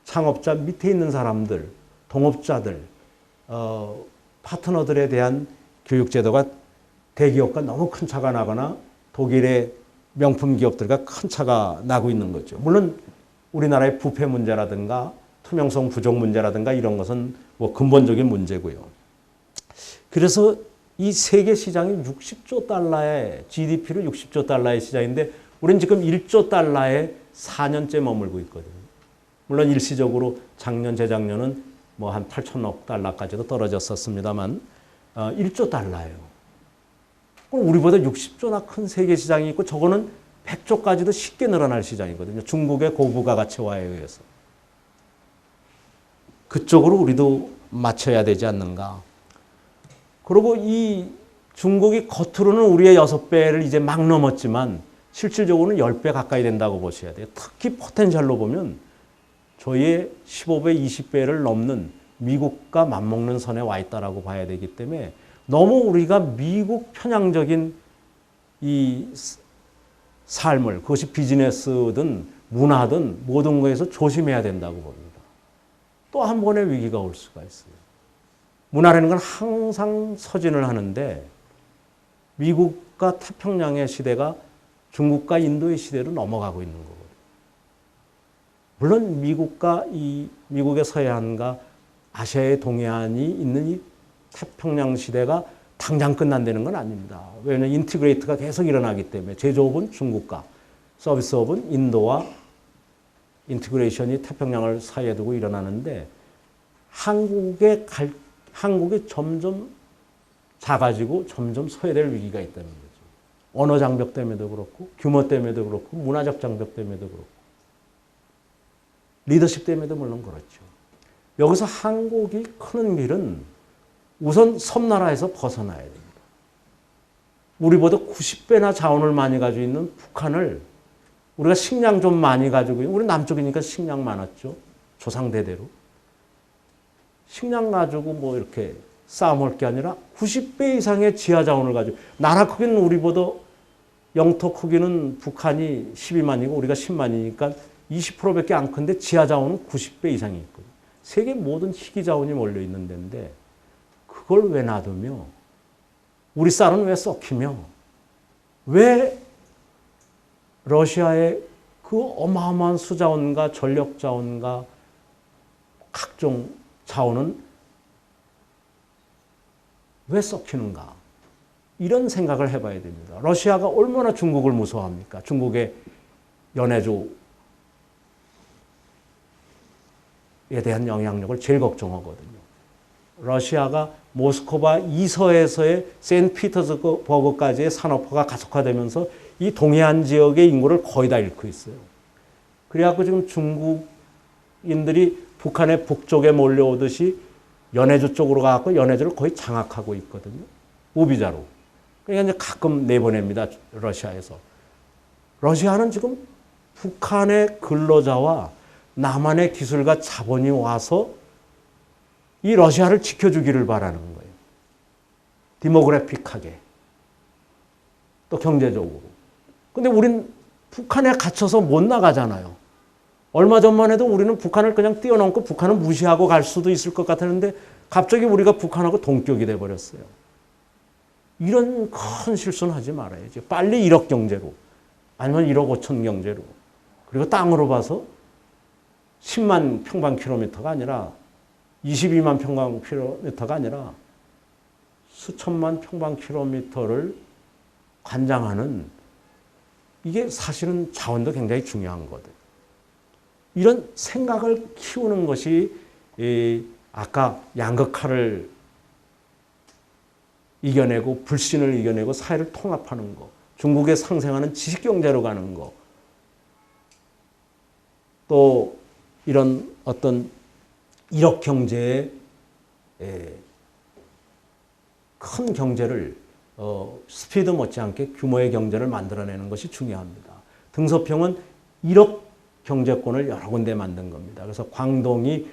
창업자 밑에 있는 사람들, 동업자들, 파트너들에 대한 교육제도가 대기업과 너무 큰 차가 나거나 독일의 명품 기업들과 큰 차가 나고 있는 거죠. 물론 우리나라의 부패 문제라든가 투명성 부족 문제라든가 이런 것은 뭐 근본적인 문제고요. 그래서 이 세계 시장이 60조 달러의 GDP로 60조 달러의 시장인데 우리는 지금 1조 달러에 4년째 머물고 있거든요. 물론 일시적으로 작년, 재작년은 뭐 한 8천억 달러까지도 떨어졌었습니다만 1조 달러예요. 그럼 우리보다 60조나 큰 세계 시장이 있고 저거는 100조까지도 쉽게 늘어날 시장이거든요. 중국의 고부가 가치화에 의해서. 그쪽으로 우리도 맞춰야 되지 않는가. 그리고 이 중국이 겉으로는 우리의 6배를 이제 막 넘었지만 실질적으로는 10배 가까이 된다고 보셔야 돼요. 특히 포텐셜로 보면 저희의 15배, 20배를 넘는 미국과 맞먹는 선에 와 있다라고 봐야 되기 때문에 너무 우리가 미국 편향적인 이 삶을, 그것이 비즈니스든 문화든 모든 것에서 조심해야 된다고 봅니다. 또 한 번의 위기가 올 수가 있어요. 문화라는 건 항상 서진을 하는데 미국과 태평양의 시대가 중국과 인도의 시대로 넘어가고 있는 거거든요. 물론 미국의 서해안과 아시아의 동해안이 있는 이 태평양 시대가 당장 끝난다는 건 아닙니다. 왜냐하면 인티그레이트가 계속 일어나기 때문에 제조업은 중국과 서비스업은 인도와 인티그레이션이 태평양을 사이에 두고 일어나는데 한국이 점점 작아지고 점점 소외될 위기가 있다는 거죠. 언어 장벽 때문에도 그렇고 규모 때문에도 그렇고 문화적 장벽 때문에도 그렇고 리더십 때문에도 물론 그렇죠. 여기서 한국이 크는 길은 우선 섬나라에서 벗어나야 됩니다. 우리보다 90배나 자원을 많이 가지고 있는 북한을 우리가 식량 좀 많이 가지고 우리 남쪽이니까 식량 많았죠. 조상대대로. 식량 가지고 뭐 이렇게 싸움할 게 아니라 90배 이상의 지하 자원을 가지고 나라 크기는 우리보다 영토 크기는 북한이 12만이고 우리가 10만이니까 20%밖에 안 큰데 지하 자원은 90배 이상이 있거든요. 세계 모든 희귀 자원이 몰려 있는 데인데 그걸 왜 놔두며 우리 쌀은 왜 썩히며 왜 러시아의 그 어마어마한 수자원과 전력자원과 각종 자원은 왜 썩히는가? 이런 생각을 해봐야 됩니다. 러시아가 얼마나 중국을 무서워합니까? 중국의 연해주에 대한 영향력을 제일 걱정하거든요. 러시아가 모스크바 이서에서의 세인트피터스버그까지의 산업화가 가속화되면서 이 동해안 지역의 인구를 거의 다 잃고 있어요. 그래갖고 지금 중국인들이 북한의 북쪽에 몰려오듯이 연해주 쪽으로 가고 연해주를 거의 장악하고 있거든요. 무비자로. 그러니까 이제 가끔 내보냅니다. 러시아에서. 러시아는 지금 북한의 근로자와 남한의 기술과 자본이 와서 이 러시아를 지켜주기를 바라는 거예요. 디모그래픽하게. 또 경제적으로. 근데 우린 북한에 갇혀서 못 나가잖아요. 얼마 전만 해도 우리는 북한을 그냥 뛰어넘고 북한을 무시하고 갈 수도 있을 것 같았는데 갑자기 우리가 북한하고 동격이 돼버렸어요. 이런 큰 실수는 하지 말아야죠. 빨리 1억 경제로 아니면 1억 5천 경제로 그리고 땅으로 봐서 10만 평방킬로미터가 아니라 22만 평방킬로미터가 아니라 수천만 평방킬로미터를 관장하는 이게 사실은 자원도 굉장히 중요한 거거든요. 이런 생각을 키우는 것이 아까 양극화를 이겨내고 불신을 이겨내고 사회를 통합하는 거, 중국에 상생하는 지식경제로 가는 거, 또 이런 어떤 일억 경제의 큰 경제를 스피드 못지않게 규모의 경제를 만들어내는 것이 중요합니다. 등소평은 1억 경제권을 여러 군데 만든 겁니다. 그래서 광동이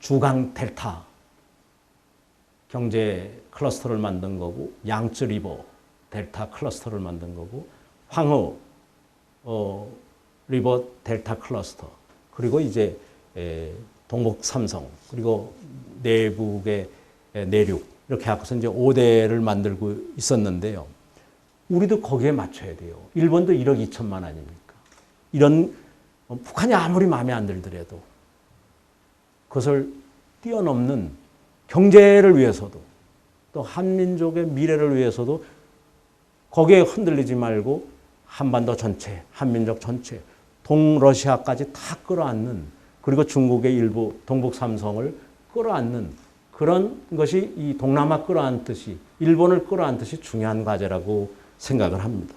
주강 델타 경제 클러스터를 만든 거고, 양쯔 리버 델타 클러스터를 만든 거고, 황허 리버 델타 클러스터, 그리고 이제 동북 삼성, 그리고 내북의 내륙, 이렇게 해서 이제 5대를 만들고 있었는데요. 우리도 거기에 맞춰야 돼요. 일본도 1억 2천만 아닙니까? 이런 북한이 아무리 마음에 안 들더라도 그것을 뛰어넘는 경제를 위해서도 또 한민족의 미래를 위해서도 거기에 흔들리지 말고 한반도 전체, 한민족 전체, 동러시아까지 다 끌어안는, 그리고 중국의 일부 동북 삼성을 끌어안는 그런 것이 이 동남아 끌어안듯이, 일본을 끌어안듯이 중요한 과제라고 생각을 합니다.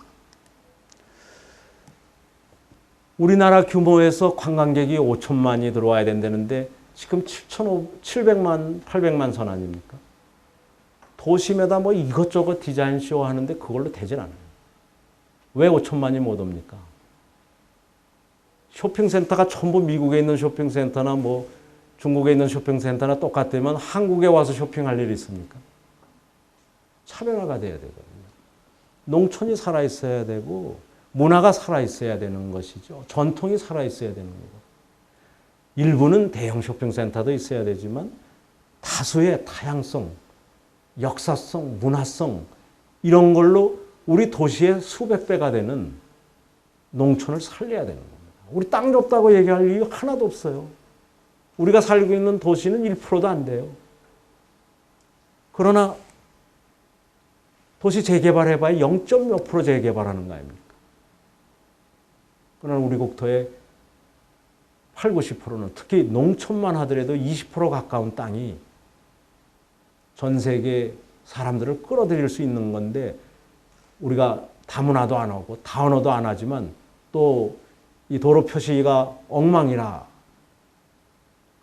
우리나라 규모에서 관광객이 5천만이 들어와야 된다는데 지금 700만, 800만 선 아닙니까? 도심에다 뭐 이것저것 디자인쇼 하는데 그걸로 되질 않아요. 왜 5천만이 못 옵니까? 쇼핑센터가 전부 미국에 있는 쇼핑센터나 뭐 중국에 있는 쇼핑센터나 똑같다면 한국에 와서 쇼핑할 일이 있습니까? 차별화가 돼야 되거든요. 농촌이 살아있어야 되고 문화가 살아있어야 되는 것이죠. 전통이 살아있어야 되는 거고. 일부는 대형 쇼핑센터도 있어야 되지만 다수의 다양성, 역사성, 문화성 이런 걸로 우리 도시의 수백 배가 되는 농촌을 살려야 되는 겁니다. 우리 땅 좁다고 얘기할 이유 하나도 없어요. 우리가 살고 있는 도시는 1%도 안 돼요. 그러나 도시 재개발해봐야 0.몇 프로 재개발하는 거 아닙니까? 그러나 우리 국토의 8, 90%는 특히 농촌만 하더라도 20% 가까운 땅이 전 세계 사람들을 끌어들일 수 있는 건데 우리가 다문화도 안 하고 다원어도 안 하지만 또 이 도로 표시가 엉망이라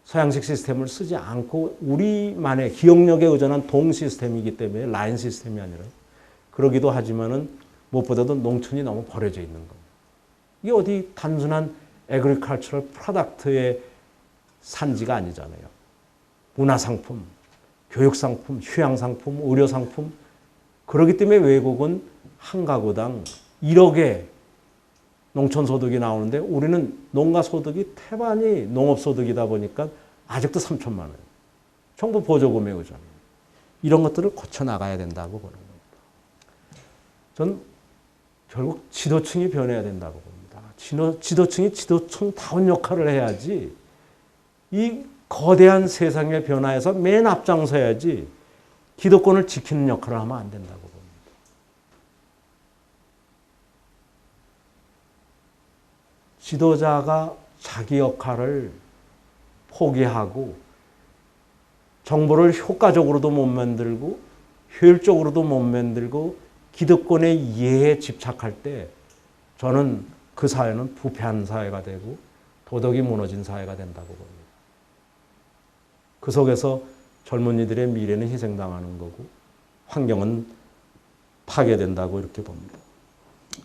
서양식 시스템을 쓰지 않고 우리만의 기억력에 의존한 동 시스템이기 때문에 라인 시스템이 아니라 그러기도 하지만은 무엇보다도 농촌이 너무 버려져 있는 겁니다. 이게 어디 단순한 agricultural product의 산지가 아니잖아요. 문화상품, 교육상품, 휴양상품, 의료상품. 그렇기 때문에 외국은 한 가구당 1억의 농촌소득이 나오는데 우리는 농가소득이 태반이 농업소득이다 보니까 아직도 3천만 원. 정부 보조금에 의존해요. 이런 것들을 고쳐나가야 된다고 보는 겁니다. 전 결국 지도층이 변해야 된다고 봅니다. 지도층이 지도층다운 역할을 해야지 이 거대한 세상의 변화에서 맨 앞장서야지 기득권을 지키는 역할을 하면 안 된다고 봅니다. 지도자가 자기 역할을 포기하고 정보를 효과적으로도 못 만들고 효율적으로도 못 만들고 기득권의 이해에 집착할 때 저는 그 사회는 부패한 사회가 되고 도덕이 무너진 사회가 된다고 봅니다. 그 속에서 젊은이들의 미래는 희생당하는 거고 환경은 파괴된다고 이렇게 봅니다.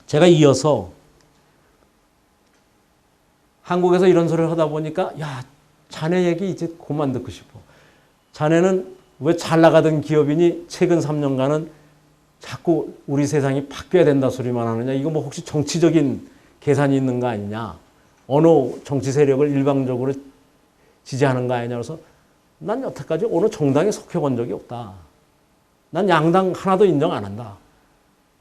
제가 이어서 한국에서 이런 소리를 하다 보니까 야, 자네 얘기 이제 그만 듣고 싶어. 자네는 왜 잘 나가던 기업인이 최근 3년간은 자꾸 우리 세상이 바뀌어야 된다 소리만 하느냐. 이거 뭐 혹시 정치적인 계산이 있는 거 아니냐. 어느 정치 세력을 일방적으로 지지하는 거 아니냐. 그래서 난 여태까지 어느 정당에 속해본 적이 없다. 난 양당 하나도 인정 안 한다.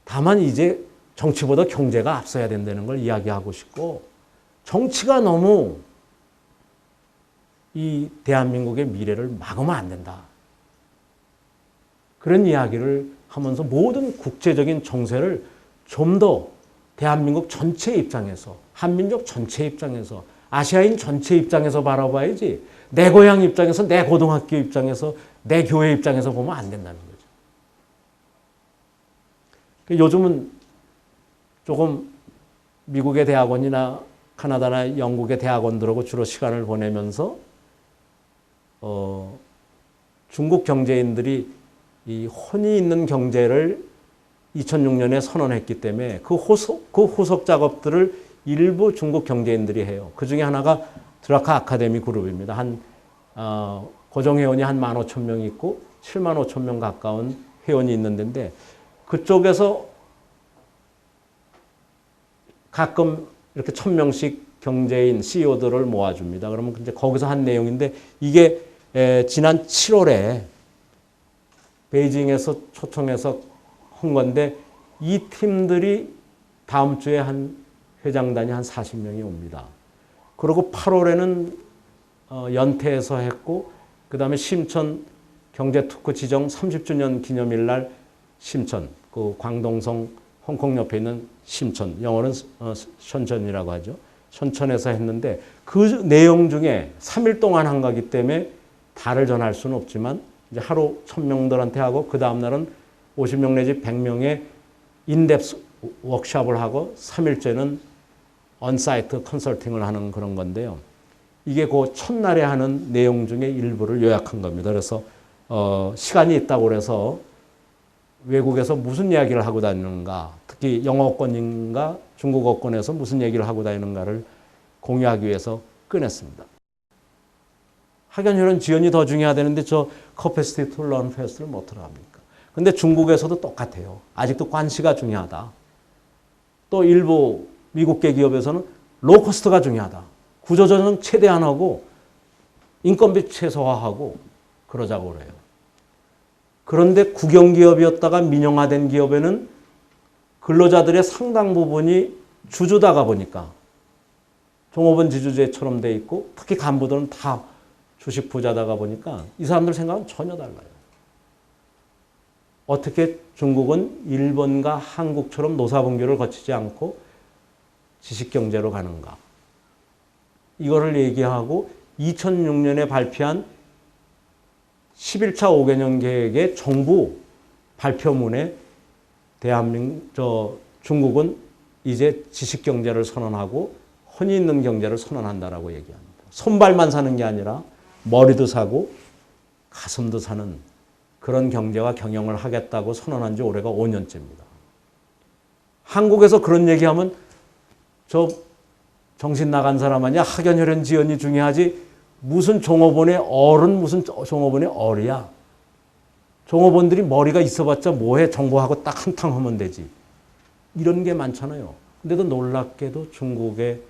다만 이제 정치보다 경제가 앞서야 된다는 걸 이야기하고 싶고 정치가 너무 이 대한민국의 미래를 막으면 안 된다. 그런 이야기를 하면서 모든 국제적인 정세를 좀 더 대한민국 전체 입장에서 한민족 전체 입장에서 아시아인 전체 입장에서 바라봐야지 내 고향 입장에서 내 고등학교 입장에서 내 교회 입장에서 보면 안 된다는 거죠. 요즘은 조금 미국의 대학원이나 카나다나 영국의 대학원들하고 주로 시간을 보내면서 중국 경제인들이 이 혼이 있는 경제를 2006년에 선언했기 때문에 그 후속 작업들을 일부 중국 경제인들이 해요. 그 중에 하나가 드라카 아카데미 그룹입니다. 고정 회원이 한 15,000명 있고 75,000명 가까운 회원이 있는 데인데 그쪽에서 가끔 이렇게 1,000명씩 경제인 CEO들을 모아줍니다. 그러면 이제 거기서 한 내용인데 이게 지난 7월에 베이징에서 초청해서 한 건데 이 팀들이 다음 주에 한 회장단이 한 40명이 옵니다. 그리고 8월에는 연태에서 했고 그 다음에 심천 경제특구 지정 30주년 기념일 날 심천, 그 광동성 홍콩 옆에 있는 심천, 영어는 션천이라고 하죠. 션천에서 했는데 그 내용 중에 3일 동안 한 거기 때문에 다를 전할 수는 없지만 이제 하루 1,000명들한테 하고 그 다음 날은 50명 내지 100명의 인덱스 워크숍을 하고 3일째는 언사이트 컨설팅을 하는 그런 건데요. 이게 그 첫날에 하는 내용 중에 일부를 요약한 겁니다. 그래서 시간이 있다고 그래서 외국에서 무슨 이야기를 하고 다니는가, 특히 영어권인가 중국어권에서 무슨 얘기를 하고 다니는가를 공유하기 위해서 꺼냈습니다. 학연혈연 지연이 더 중요하다는데 저 capacity to learn fast를 못 들어갑니까? 근데 중국에서도 똑같아요. 아직도 관시가 중요하다. 또 일부 미국계 기업에서는 로코스트가 중요하다. 구조조정 최대한하고 인건비 최소화하고 그러자고 그래요. 그런데 국영기업이었다가 민영화된 기업에는 근로자들의 상당 부분이 주주다가 보니까 종업원 지주제처럼 돼 있고 특히 간부들은 다 주식 부자다가 보니까 이 사람들 생각은 전혀 달라요. 어떻게 중국은 일본과 한국처럼 노사분규를 거치지 않고 지식경제로 가는가. 이거를 얘기하고 2006년에 발표한 11차 5개년 계획의 정부 발표문에 중국은 이제 지식경제를 선언하고 혼이 있는 경제를 선언한다라고 얘기합니다. 손발만 사는 게 아니라 머리도 사고 가슴도 사는 그런 경제와 경영을 하겠다고 선언한 지 올해가 5년째입니다. 한국에서 그런 얘기하면 저 정신 나간 사람 아니야? 학연혈연 지연이 중요하지 무슨 종업원의 어른 무슨 종업원의 어리야. 종업원들이 머리가 있어봤자 뭐해 정보하고 딱 한탕 하면 되지. 이런 게 많잖아요. 근데도 놀랍게도 중국의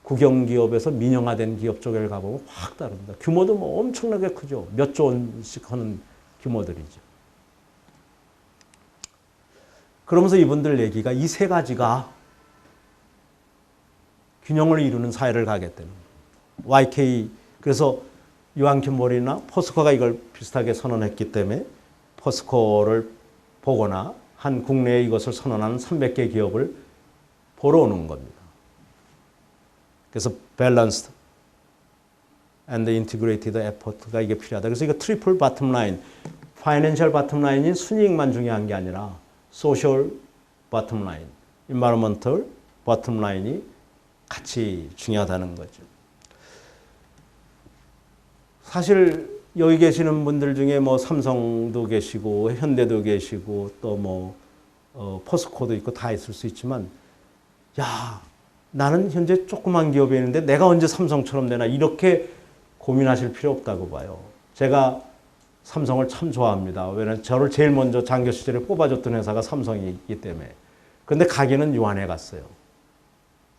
국영기업에서 민영화된 기업 쪽에 가보면 확 다릅니다. 규모도 뭐 엄청나게 크죠. 몇 조 원씩 하는 규모들이죠. 그러면서 이분들 얘기가 이 세 가지가 균형을 이루는 사회를 가겠다는 YK 그래서 유한킴몰이나 포스코가 이걸 비슷하게 선언했기 때문에 포스코를 보거나 한 국내에 이것을 선언하는 300개 기업을 보러 오는 겁니다. 그래서 balanced and integrated effort가 이게 필요하다. 그래서 이거 트리플 바텀 라인, 파이낸셜 바텀 라인인 순이익만 중요한 게 아니라 소셜 바텀 라인, environmental 바텀 라인이 같이 중요하다는 거죠. 사실 여기 계시는 분들 중에 뭐 삼성도 계시고 현대도 계시고 또 뭐 포스코도 있고 다 있을 수 있지만 야 나는 현재 조그만 기업에 있는데 내가 언제 삼성처럼 되나 이렇게 고민하실 필요 없다고 봐요. 제가 삼성을 참 좋아합니다. 왜냐하면 저를 제일 먼저 장교 시절에 뽑아줬던 회사가 삼성이기 때문에. 그런데 가게는 유한에 갔어요.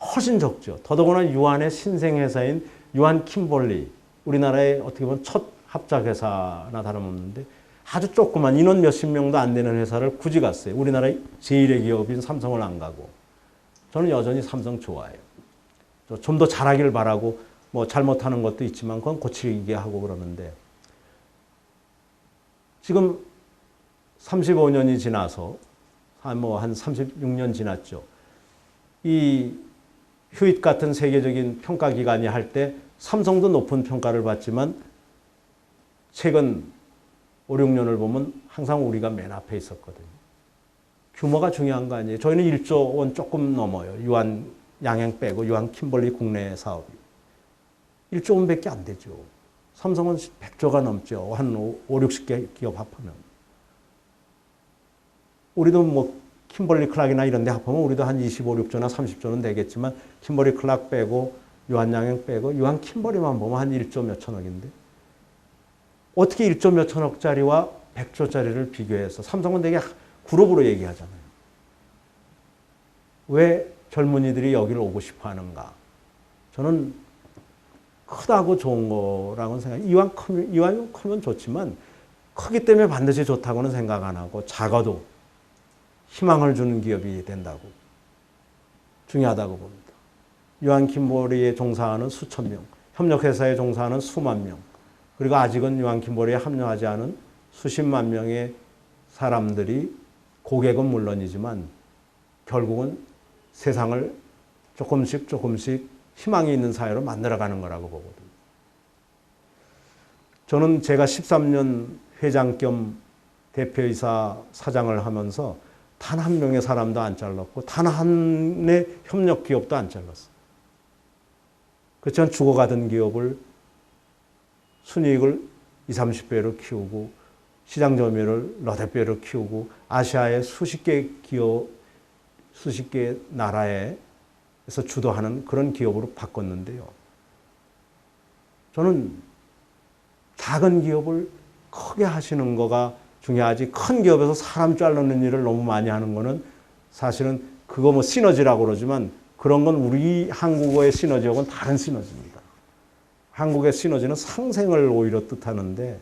훨씬 적죠. 더더구나 유한의 신생회사인 유한 킴볼리 우리나라의 어떻게 보면 첫 합작회사나 다름없는데 아주 조그만 인원 몇십 명도 안 되는 회사를 굳이 갔어요. 우리나라의 제1의 기업인 삼성을 안 가고. 저는 여전히 삼성 좋아해요. 좀 더 잘하길 바라고 뭐 잘못하는 것도 있지만 그건 고치게 하고 그러는데 지금 35년이 지나서 한 36년 지났죠. 이 휴잇 같은 세계적인 평가 기관이 할 때 삼성도 높은 평가를 받지만 최근 5, 6년을 보면 항상 우리가 맨 앞에 있었거든요. 규모가 중요한 거 아니에요. 저희는 1조 원 조금 넘어요. 유한 양행 빼고 유한 킴벌리 국내 사업이. 1조 원밖에 안 되죠. 삼성은 100조가 넘죠. 한 5, 60개 기업 합하면. 우리도 뭐 킴벌리 클락이나 이런 데 합하면 우리도 한 25, 6조나 30조는 되겠지만 킴벌리 클락 빼고 유한 양행 빼고 유한 킴벌리만 보면 한 1조 몇 천억인데 어떻게 1조 몇 천억짜리와 100조짜리를 비교해서 삼성은 되게 그룹으로 얘기하잖아요. 왜 젊은이들이 여기를 오고 싶어 하는가? 저는 크다고 좋은 거라고는 생각해요. 이왕 크면 좋지만 크기 때문에 반드시 좋다고는 생각 안 하고 작아도 희망을 주는 기업이 된다고 중요하다고 봅니다. 유한 킴보리에 종사하는 수천 명, 협력회사에 종사하는 수만 명, 그리고 아직은 유한 킴보리에 합류하지 않은 수십만 명의 사람들이 고객은 물론이지만 결국은 세상을 조금씩 희망이 있는 사회로 만들어가는 거라고 보거든요. 저는 제가 13년 회장 겸 대표이사 사장을 하면서 단 한 명의 사람도 안 잘랐고 단 한의 협력 기업도 안 잘랐어. 그렇지만 죽어가던 기업을 순이익을 20, 30배로 키우고 시장 점유율을 너댓 배로 키우고 아시아의 수십 개 기업, 수십 개 나라에서 주도하는 그런 기업으로 바꿨는데요. 저는 작은 기업을 크게 하시는 거가 중요하지 큰 기업에서 사람 자르는 일을 너무 많이 하는 거는 사실은 그거 뭐 시너지라고 그러지만 그런 건 우리 한국어의 시너지하고는 다른 시너지입니다. 한국의 시너지는 상생을 오히려 뜻하는데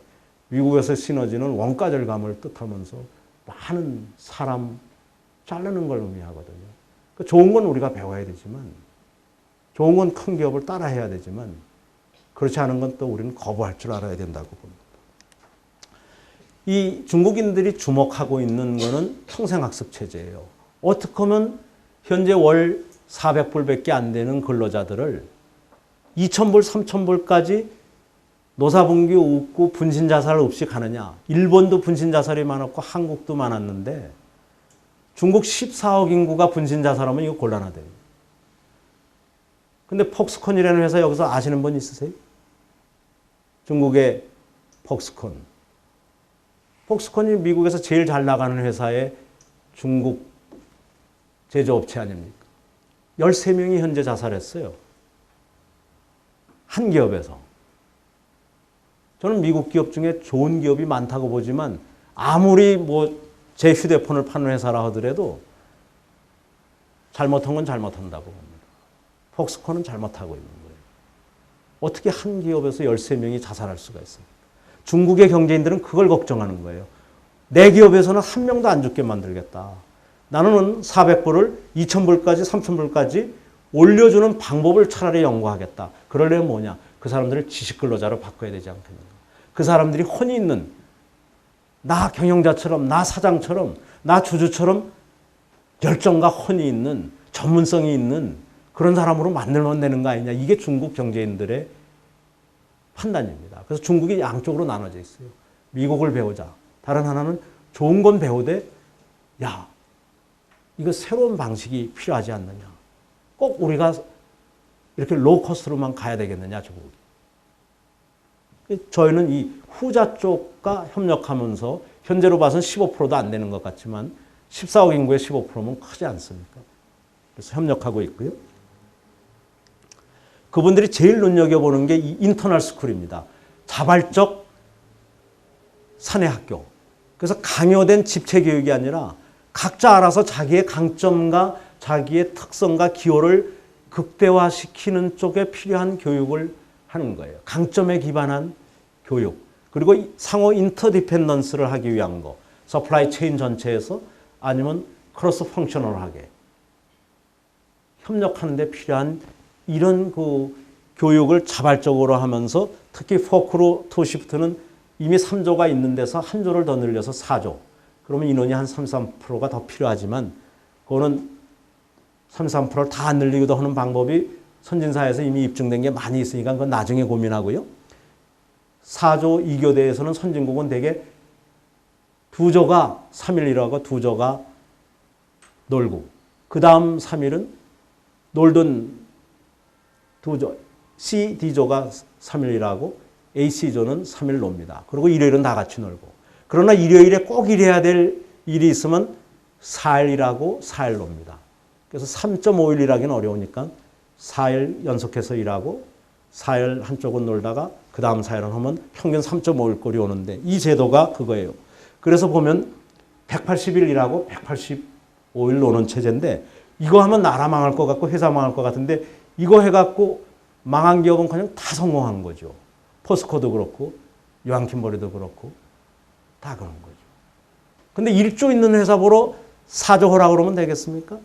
미국에서 시너지는 원가 절감을 뜻하면서 많은 사람 자르는 걸 의미하거든요. 그러니까 좋은 건 우리가 배워야 되지만 좋은 건 큰 기업을 따라해야 되지만 그렇지 않은 건 또 우리는 거부할 줄 알아야 된다고 봅니다. 이 중국인들이 주목하고 있는 거는 평생학습 체제예요. 어떻게 하면 현재 월 400불밖에 안 되는 근로자들을 2,000불, 3,000불까지 노사분기 없고 분신자살 없이 가느냐. 일본도 분신자살이 많았고 한국도 많았는데 중국 14억 인구가 분신자살하면 이거 곤란하대요. 근데 폭스콘이라는 회사 여기서 아시는 분 있으세요? 중국의 폭스콘. 폭스콘이 미국에서 제일 잘 나가는 회사의 중국 제조업체 아닙니까? 13명이 현재 자살했어요. 한 기업에서. 저는 미국 기업 중에 좋은 기업이 많다고 보지만 아무리 뭐 제 휴대폰을 파는 회사라 하더라도 잘못한 건 잘못한다고 봅니다. 폭스콘은 잘못하고 있는 거예요. 어떻게 한 기업에서 13명이 자살할 수가 있습니까? 중국의 경제인들은 그걸 걱정하는 거예요. 내 기업에서는 한 명도 안 죽게 만들겠다. 나는 400불을 2,000불까지 3,000불까지 올려주는 방법을 차라리 연구하겠다. 그러려면 뭐냐? 그 사람들을 지식근로자로 바꿔야 되지 않겠는가. 그 사람들이 혼이 있는 나 경영자처럼 나 사장처럼 나 주주처럼 열정과 혼이 있는 전문성이 있는 그런 사람으로 만들면 되는 거 아니냐. 이게 중국 경제인들의 판단입니다. 그래서 중국이 양쪽으로 나눠져 있어요. 미국을 배우자. 다른 하나는 좋은 건 배우되 야 이거 새로운 방식이 필요하지 않느냐. 꼭 우리가 이렇게 로우코스트로만 가야 되겠느냐. 중국이. 저희는 이 후자 쪽과 협력하면서 현재로 봐서는 15%도 안 되는 것 같지만 14억 인구의 15%면 크지 않습니까? 그래서 협력하고 있고요. 그분들이 제일 눈여겨보는 게 이 인터널 스쿨입니다. 자발적 사내 학교. 그래서 강요된 집체 교육이 아니라 각자 알아서 자기의 강점과 자기의 특성과 기호를 극대화시키는 쪽에 필요한 교육을 하는 거예요. 강점에 기반한 교육. 그리고 상호 인터디펜던스를 하기 위한 거. 서플라이 체인 전체에서 아니면 크로스 펑셔널하게 협력하는 데 필요한 이런 그 교육을 자발적으로 하면서 특히 포크로 투시프트는 이미 3조가 있는 데서 1조를 더 늘려서 4조. 그러면 인원이 한 33%가 더 필요하지만 그거는 33%를 다 안 늘리기도 하는 방법이 선진사에서 이미 입증된 게 많이 있으니까 그건 나중에 고민하고요. 4조 2교대에서는 선진국은 대개 2조가 3일 일하고 2조가 놀고 그 다음 3일은 놀던 2조 C, D조가 3일 일하고 AC조는 3일 놉니다. 그리고 일요일은 다 같이 놀고 그러나 일요일에 꼭 일해야 될 일이 있으면 4일 일하고 4일 놉니다. 그래서 3.5일 일하기는 어려우니까 4일 연속해서 일하고 4일 한쪽은 놀다가 그 다음 4일은 하면 평균 3.5일 꼴이 오는데 이 제도가 그거예요. 그래서 보면 180일 일하고 185일 노는 체제인데 이거 하면 나라 망할 것 같고 회사 망할 것 같은데 이거 해갖고 망한 기업은 그냥 다 성공한 거죠. 포스코도 그렇고 요한킴버리도 그렇고 다 그런 거죠. 근데 1조 있는 회사 보러 4조 하라고 그러면 되겠습니까?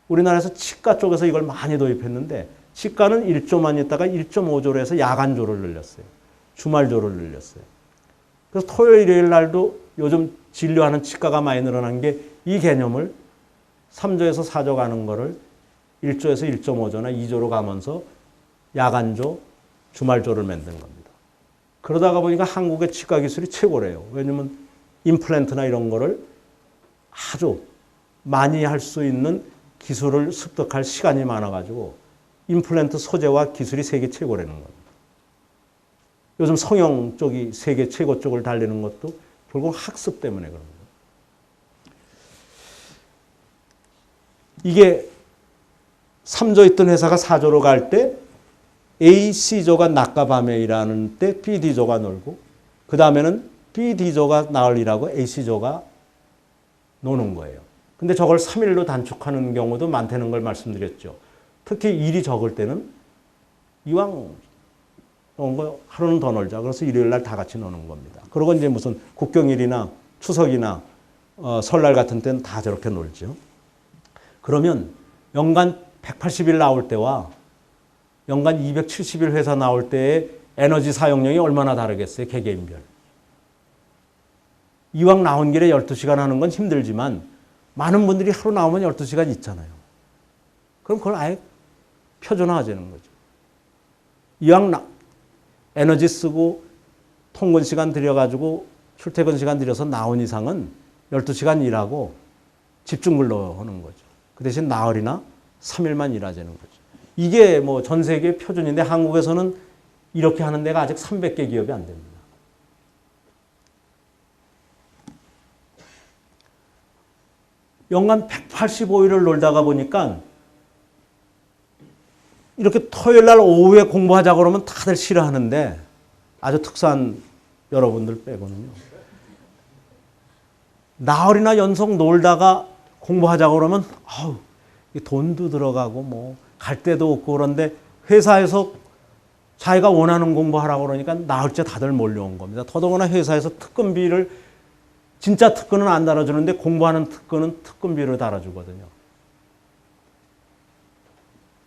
우리나라에서 치과 쪽에서 이걸 많이 도입했는데 치과는 1조만 있다가 1.5조로 해서 야간조를 늘렸어요. 주말조를 늘렸어요. 그래서 토요일, 일요일 날도 요즘 진료하는 치과가 많이 늘어난 게 이 개념을 3조에서 4조 가는 거를 1조에서 1.5조나 2조로 가면서 야간조, 주말조를 만든 겁니다. 그러다가 보니까 한국의 치과 기술이 최고래요. 왜냐면 임플란트나 이런 거를 아주 많이 할 수 있는 기술을 습득할 시간이 많아가지고 임플란트 소재와 기술이 세계 최고라는 겁니다. 요즘 성형 쪽이 세계 최고 쪽을 달리는 것도 결국 학습 때문에 그런 거예요. 이게 3조 있던 회사가 4조로 갈 때 A, C조가 낮과 밤에 일하는 때 B, D조가 놀고 그 다음에는 B, D조가 나으리라고 A, C조가 노는 거예요. 근데 저걸 3일로 단축하는 경우도 많다는 걸 말씀드렸죠. 특히 일이 적을 때는 이왕 노는 거 하루는 더 놀자. 그래서 일요일 날 다 같이 노는 겁니다. 그리고 이제 무슨 국경일이나 추석이나 설날 같은 때는 다 저렇게 놀죠. 그러면 연간 180일 나올 때와 연간 270일 회사 나올 때의 에너지 사용량이 얼마나 다르겠어요? 개개인별. 이왕 나온 길에 12시간 하는 건 힘들지만 많은 분들이 하루 나오면 12시간 있잖아요. 그럼 그걸 아예 표준화하자는 거죠. 이왕 에너지 쓰고 통근 시간 들여가지고 출퇴근 시간 들여서 나온 이상은 12시간 일하고 집중 근로하는 거죠. 그 대신 나흘이나 3일만 일하자는 거죠. 이게 뭐 전 세계 표준인데 한국에서는 이렇게 하는 데가 아직 300개 기업이 안 됩니다. 연간 185일을 놀다가 보니까 이렇게 토요일 날 오후에 공부하자고 그러면 다들 싫어하는데 아주 특수한 여러분들 빼고는요. 나흘이나 연속 놀다가 공부하자고 그러면 돈도 들어가고 뭐 갈 데도 없고 그런데 회사에서 자기가 원하는 공부하라고 그러니까 나흘째 다들 몰려온 겁니다. 더더구나 회사에서 특근비를 진짜 특근은 안 달아주는데 공부하는 특근은 특근비를 달아주거든요.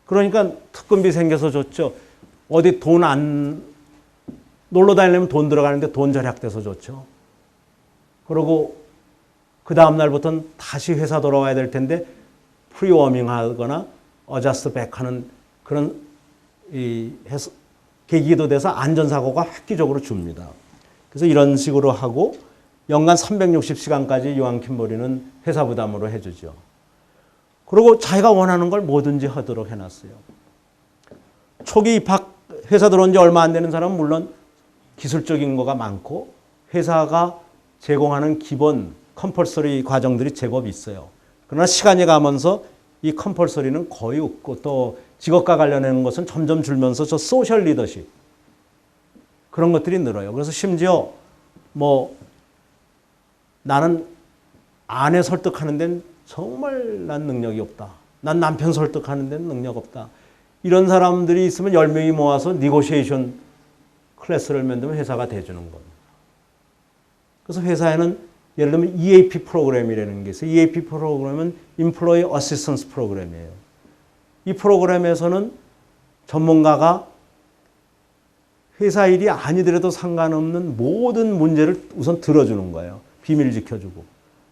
그러니까 특근비 생겨서 좋죠. 어디 돈 안 놀러 다니려면 돈 들어가는데 돈 절약돼서 좋죠. 그리고 그 다음 날부터는 다시 회사 돌아와야 될 텐데 프리워밍 하거나 어저스트 백 하는 그런 계기도 돼서 안전사고가 획기적으로 줍니다. 그래서 이런 식으로 하고 연간 360시간까지 요한 킴버리는 회사 부담으로 해주죠. 그리고 자기가 원하는 걸 뭐든지 하도록 해놨어요. 초기 입학 회사 들어온 지 얼마 안 되는 사람은 물론 기술적인 거가 많고 회사가 제공하는 기본 컴펄서리 과정들이 제법 있어요. 그러나 시간이 가면서 이 컴펄서리는 거의 없고 또 직업과 관련된 것은 점점 줄면서 저 소셜 리더십 그런 것들이 늘어요. 그래서 심지어 뭐 나는 아내 설득하는 데는 정말 난 능력이 없다. 난 남편 설득하는 데는 능력 없다. 이런 사람들이 있으면 10명이 모아서 니고시에이션 클래스를 만들면 회사가 대주는 겁니다. 그래서 회사에는 예를 들면 EAP 프로그램이라는 게 있어요. EAP 프로그램은 Employee Assistance 프로그램이에요. 이 프로그램에서는 전문가가 회사 일이 아니더라도 상관없는 모든 문제를 우선 들어주는 거예요. 비밀 지켜주고.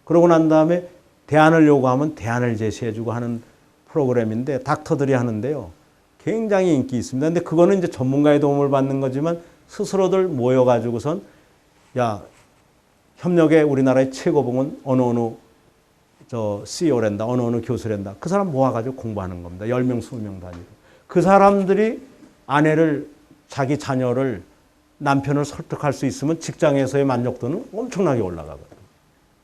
그러고 난 다음에 대안을 요구하면 대안을 제시해주고 하는 프로그램인데 닥터들이 하는데요. 굉장히 인기 있습니다. 근데 그거는 이제 전문가의 도움을 받는 거지만 스스로들 모여가지고선 야, 협력의 우리나라의 최고봉은 어느 CEO란다, 어느 교수란다. 그 사람 모아가지고 공부하는 겁니다. 10명, 20명 단위로. 그 사람들이 아내를, 자기 자녀를, 남편을 설득할 수 있으면 직장에서의 만족도는 엄청나게 올라가거든요.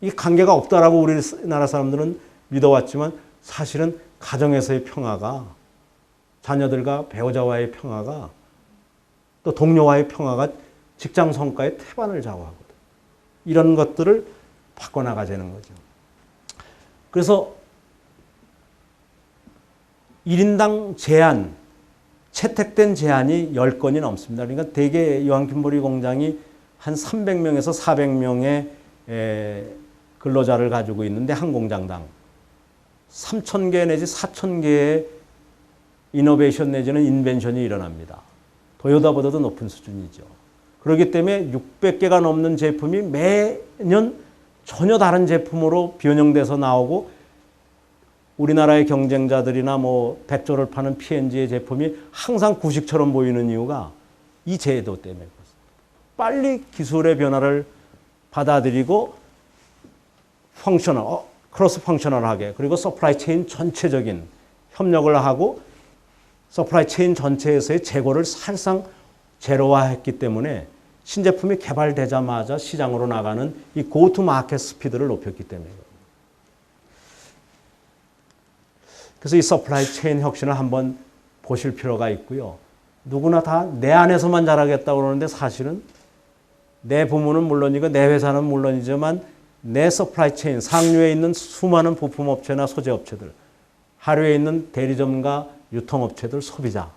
이 관계가 없다라고 우리나라 사람들은 믿어왔지만 사실은 가정에서의 평화가, 자녀들과 배우자와의 평화가, 또 동료와의 평화가 직장 성과의 태반을 좌우하거든요. 이런 것들을 바꿔나가자는 거죠. 그래서 1인당 제한, 채택된 제한이 10건이 넘습니다. 그러니까 대개 요한 킴버리 공장이 한 300명에서 400명의 근로자를 가지고 있는데 한 공장당 3,000개 내지 4,000개의 이노베이션 내지는 인벤션이 일어납니다. 도요타보다도 높은 수준이죠. 그렇기 때문에 600개가 넘는 제품이 매년 전혀 다른 제품으로 변형돼서 나오고 우리나라의 경쟁자들이나 뭐 백조를 파는 P&G의 제품이 항상 구식처럼 보이는 이유가 이 제도 때문에 그렇습니다. 빨리 기술의 변화를 받아들이고 펑셔널, 크로스 펑셔널하게 그리고 서플라이 체인 전체적인 협력을 하고 서플라이 체인 전체에서의 재고를 사실상 제로화했기 때문에 신제품이 개발되자마자 시장으로 나가는 이 고투 마켓 스피드를 높였기 때문이에요. 그래서 이 서플라이 체인 혁신을 한번 보실 필요가 있고요. 누구나 다 내 안에서만 잘하겠다고 그러는데 사실은 내 부문은 물론이고 내 회사는 물론이지만 내 서플라이 체인, 상류에 있는 수많은 부품업체나 소재업체들, 하류에 있는 대리점과 유통업체들, 소비자,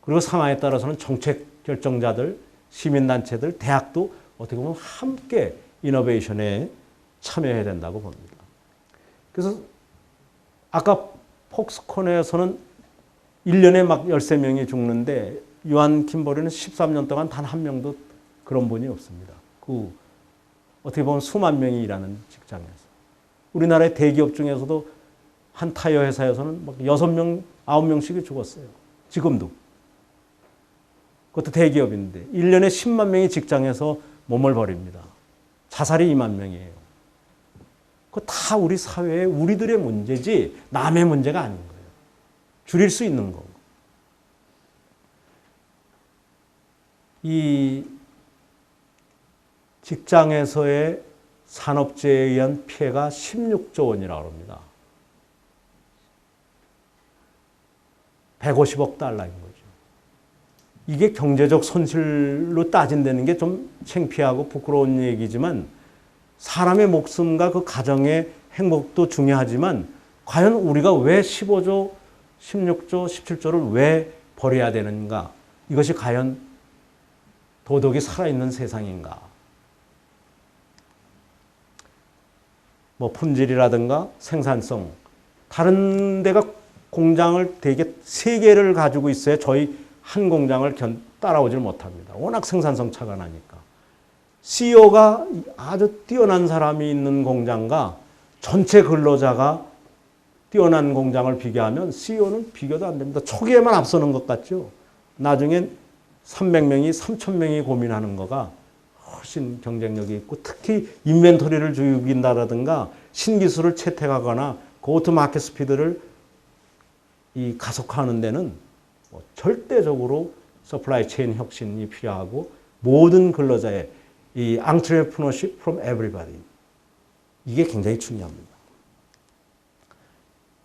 그리고 상황에 따라서는 정책 결정자들, 시민단체들, 대학도 어떻게 보면 함께 이노베이션에 참여해야 된다고 봅니다. 그래서 아까 폭스콘에서는 1년에 막 13명이 죽는데 요한 킴버리는 13년 동안 단 한 명도 그런 분이 없습니다. 어떻게 보면 수만 명이 일하는 직장에서. 우리나라의 대기업 중에서도 한 타이어 회사에서는 막 6명, 9명씩이 죽었어요. 지금도. 그것도 대기업인데 1년에 10만 명이 직장에서 몸을 버립니다. 자살이 2만 명이에요. 그거 다 우리 사회의 우리들의 문제지 남의 문제가 아닌 거예요. 줄일 수 있는 거고. 이 직장에서의 산업재해에 의한 피해가 16조 원이라고 합니다. 150억 달러인 거죠. 이게 경제적 손실로 따진다는 게 좀 창피하고 부끄러운 얘기지만 사람의 목숨과 그 가정의 행복도 중요하지만 과연 우리가 왜 15조, 16조, 17조를 왜 버려야 되는가? 이것이 과연 도덕이 살아있는 세상인가? 뭐 품질이라든가 생산성, 다른 데가 공장을 대개 3개를 가지고 있어야 저희 한 공장을 따라오질 못합니다. 워낙 생산성 차가 나니까. CEO가 아주 뛰어난 사람이 있는 공장과 전체 근로자가 뛰어난 공장을 비교하면 CEO는 비교도 안 됩니다. 초기에만 앞서는 것 같죠. 나중엔 300명이 3,000명이 고민하는 거가 훨씬 경쟁력이 있고 특히 인벤토리를 죽인다라든가 신기술을 채택하거나 고투 마켓 스피드를 가속화하는 데는 절대적으로 서플라이 체인 혁신이 필요하고 모든 근로자의 이 entrepreneurship from everybody 이게 굉장히 중요합니다.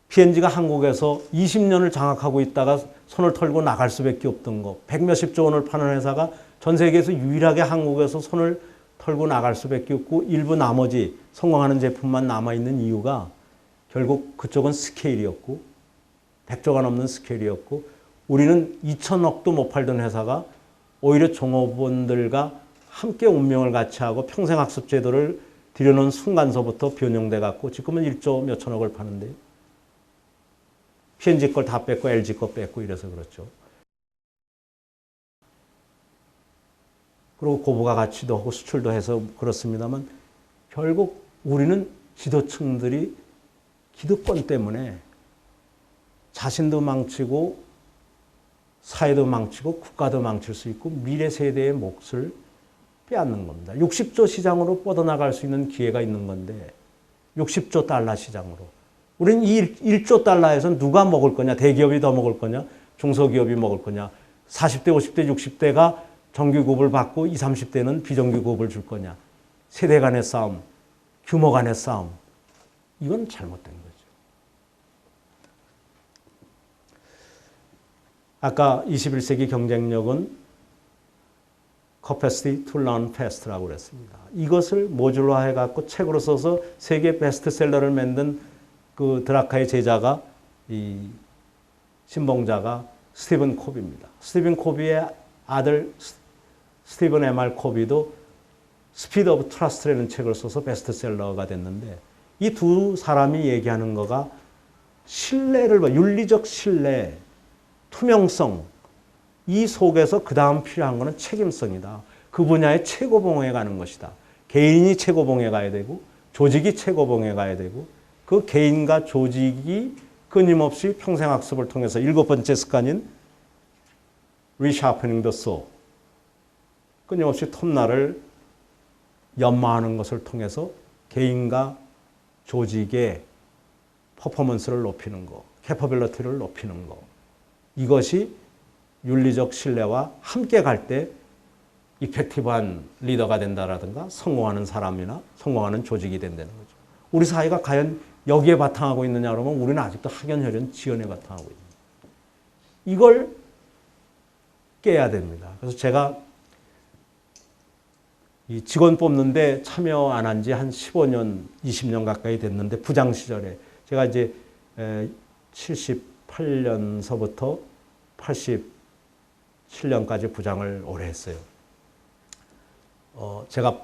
P&G가 한국에서 20년을 장악하고 있다가 손을 털고 나갈 수밖에 없던 거 100몇십조 원을 파는 회사가 전 세계에서 유일하게 한국에서 손을 털고 나갈 수밖에 없고 일부 나머지 성공하는 제품만 남아있는 이유가 결국 그쪽은 스케일이었고 100조가 넘는 스케일이었고 우리는 2천억도 못 팔던 회사가 오히려 종업원들과 함께 운명을 같이 하고 평생학습 제도를 들여놓은 순간서부터 변형돼 갖고 지금은 1조 몇천억을 파는데요. P&G 걸 다 뺐고 LG 거 뺐고 이래서 그렇죠. 그리고 고부가 가치도 하고 수출도 해서 그렇습니다만 결국 우리는 지도층들이 기득권 때문에 자신도 망치고 사회도 망치고 국가도 망칠 수 있고 미래 세대의 몫을 빼앗는 겁니다. 60조 시장으로 뻗어나갈 수 있는 기회가 있는 건데 60조 달러 시장으로. 우리는 이 1조 달러에서 누가 먹을 거냐? 대기업이 더 먹을 거냐? 중소기업이 먹을 거냐? 40대, 50대, 60대가 정규급을 받고 20, 30대는 비정규급을 줄 거냐? 세대 간의 싸움, 규모 간의 싸움. 이건 잘못된 거죠. 아까 21세기 경쟁력은 capacity to learn fast라고 그랬습니다. 이것을 모듈화해 갖고 책으로 써서 세계 베스트셀러를 만든 그 드라카의 제자가 이 신봉자가 스티븐 코비입니다. 스티븐 코비의 아들 스티븐 M.R. 코비도 스피드 오브 트러스트라는 책을 써서 베스트셀러가 됐는데 이 두 사람이 얘기하는 거가 신뢰를 봐, 윤리적 신뢰, 투명성 이 속에서 그 다음 필요한 거는 책임성이다. 그 분야의 최고봉에 가는 것이다. 개인이 최고봉에 가야 되고 조직이 최고봉에 가야 되고 그 개인과 조직이 끊임없이 평생학습을 통해서 7번째 습관인 resharpening the saw 끊임없이 톱날을 연마하는 것을 통해서 개인과 조직의 퍼포먼스를 높이는 거, 캐퍼빌리티를 높이는 거. 이것이 윤리적 신뢰와 함께 갈 때 이펙티브한 리더가 된다라든가 성공하는 사람이나 성공하는 조직이 된다는 거죠. 우리 사회가 과연 여기에 바탕하고 있느냐 그러면 우리는 아직도 학연혈연 지연에 바탕하고 있습니다. 이걸 깨야 됩니다. 그래서 제가 이 직원 뽑는데 참여 안 한 지 한 15년, 20년 가까이 됐는데 부장 시절에 제가 이제 78년서부터 87년까지 부장을 오래 했어요. 제가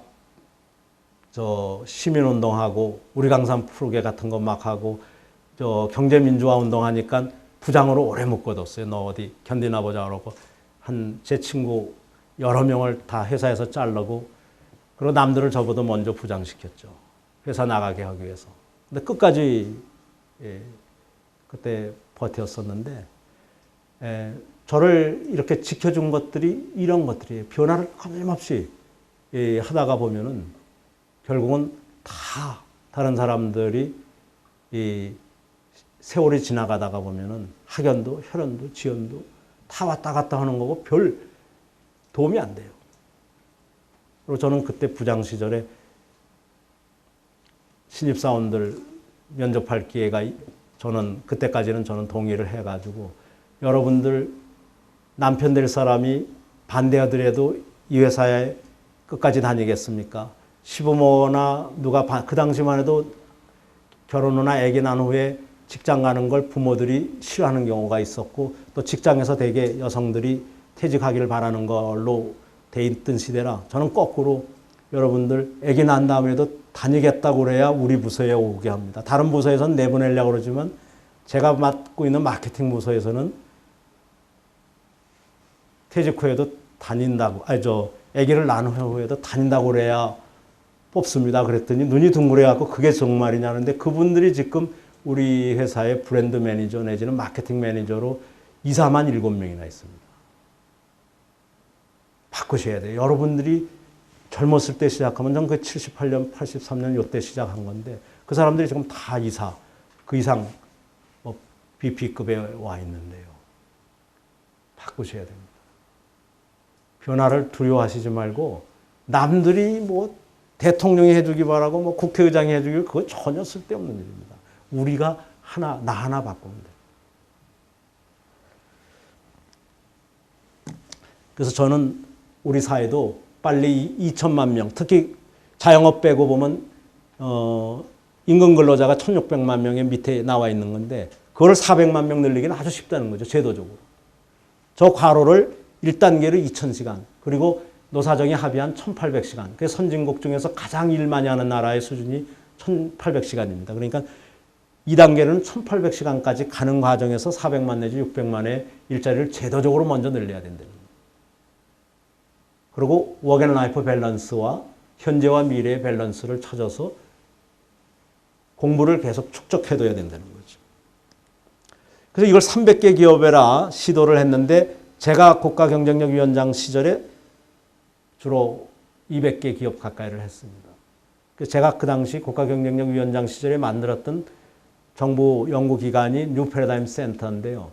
시민운동하고 우리 강산 푸르게 같은 거 막 하고 경제민주화 운동하니까 부장으로 오래 묶어뒀어요. 너 어디 견디나 보자 그러고 제 친구 여러 명을 다 회사에서 자르고 그리고 남들을 저보다 먼저 부장시켰죠. 회사 나가게 하기 위해서. 근데 끝까지 그때 버텼었는데 저를 이렇게 지켜준 것들이 이런 것들이에요. 변화를 끊임없이 하다가 보면은 결국은 다 다른 사람들이 세월이 지나가다가 보면은 학연도 혈연도 지연도 다 왔다 갔다 하는 거고 별 도움이 안 돼요. 그리고 저는 그때 부장 시절에 신입사원들 면접할 기회가 그때까지는 저는 동의를 해가지고 여러분들 남편 될 사람이 반대하더라도 이 회사에 끝까지 다니겠습니까? 시부모나 누가 그 당시만 해도 결혼 후나 아기 낳은 후에 직장 가는 걸 부모들이 싫어하는 경우가 있었고 또 직장에서 대개 여성들이 퇴직하기를 바라는 걸로 돼 있던 시대라 저는 거꾸로 여러분들 아기 낳은 다음에도 다니겠다고 그래야 우리 부서에 오게 합니다. 다른 부서에서는 내보내려고 그러지만 제가 맡고 있는 마케팅 부서에서는 퇴직 후에도 다닌다고, 아기를 낳은 후에도 다닌다고 그래야 뽑습니다. 그랬더니 눈이 둥그레갖고 그게 정말이냐는데 그분들이 지금 우리 회사의 브랜드 매니저 내지는 마케팅 매니저로 이사만 7명이나 있습니다. 바꾸셔야 돼요. 여러분들이 젊었을 때 시작하면 전 그 78년, 83년 이때 시작한 건데 그 사람들이 지금 다 이사, 그 이상 BP급에 와 있는데요. 바꾸셔야 됩니다. 변화를 두려워하시지 말고 남들이 대통령이 해주기 바라고 국회의장이 해주기 그거 전혀 쓸데없는 일입니다. 우리가 나 하나 바꾸면 돼요. 그래서 저는 우리 사회도 빨리 2천만 명, 특히 자영업 빼고 보면 임금 근로자가 1,600만 명의 밑에 나와 있는 건데 그걸 400만 명 늘리기는 아주 쉽다는 거죠. 제도적으로. 저 과로를 1단계로 2,000시간 그리고 노사정이 합의한 1,800시간. 그래서 선진국 중에서 가장 일 많이 하는 나라의 수준이 1,800시간입니다. 그러니까 2단계는 1,800시간까지 가는 과정에서 400만 내지 600만의 일자리를 제도적으로 먼저 늘려야 된다는 거예요. 그리고 워크앤라이프 밸런스와 현재와 미래의 밸런스를 찾아서 공부를 계속 축적해둬야 된다는 거죠. 그래서 이걸 300개 기업에라 시도를 했는데 제가 국가경쟁력위원장 시절에 주로 200개 기업 가까이를 했습니다. 제가 그 당시 국가경쟁력위원장 시절에 만들었던 정부 연구기관이 뉴 패러다임 센터인데요.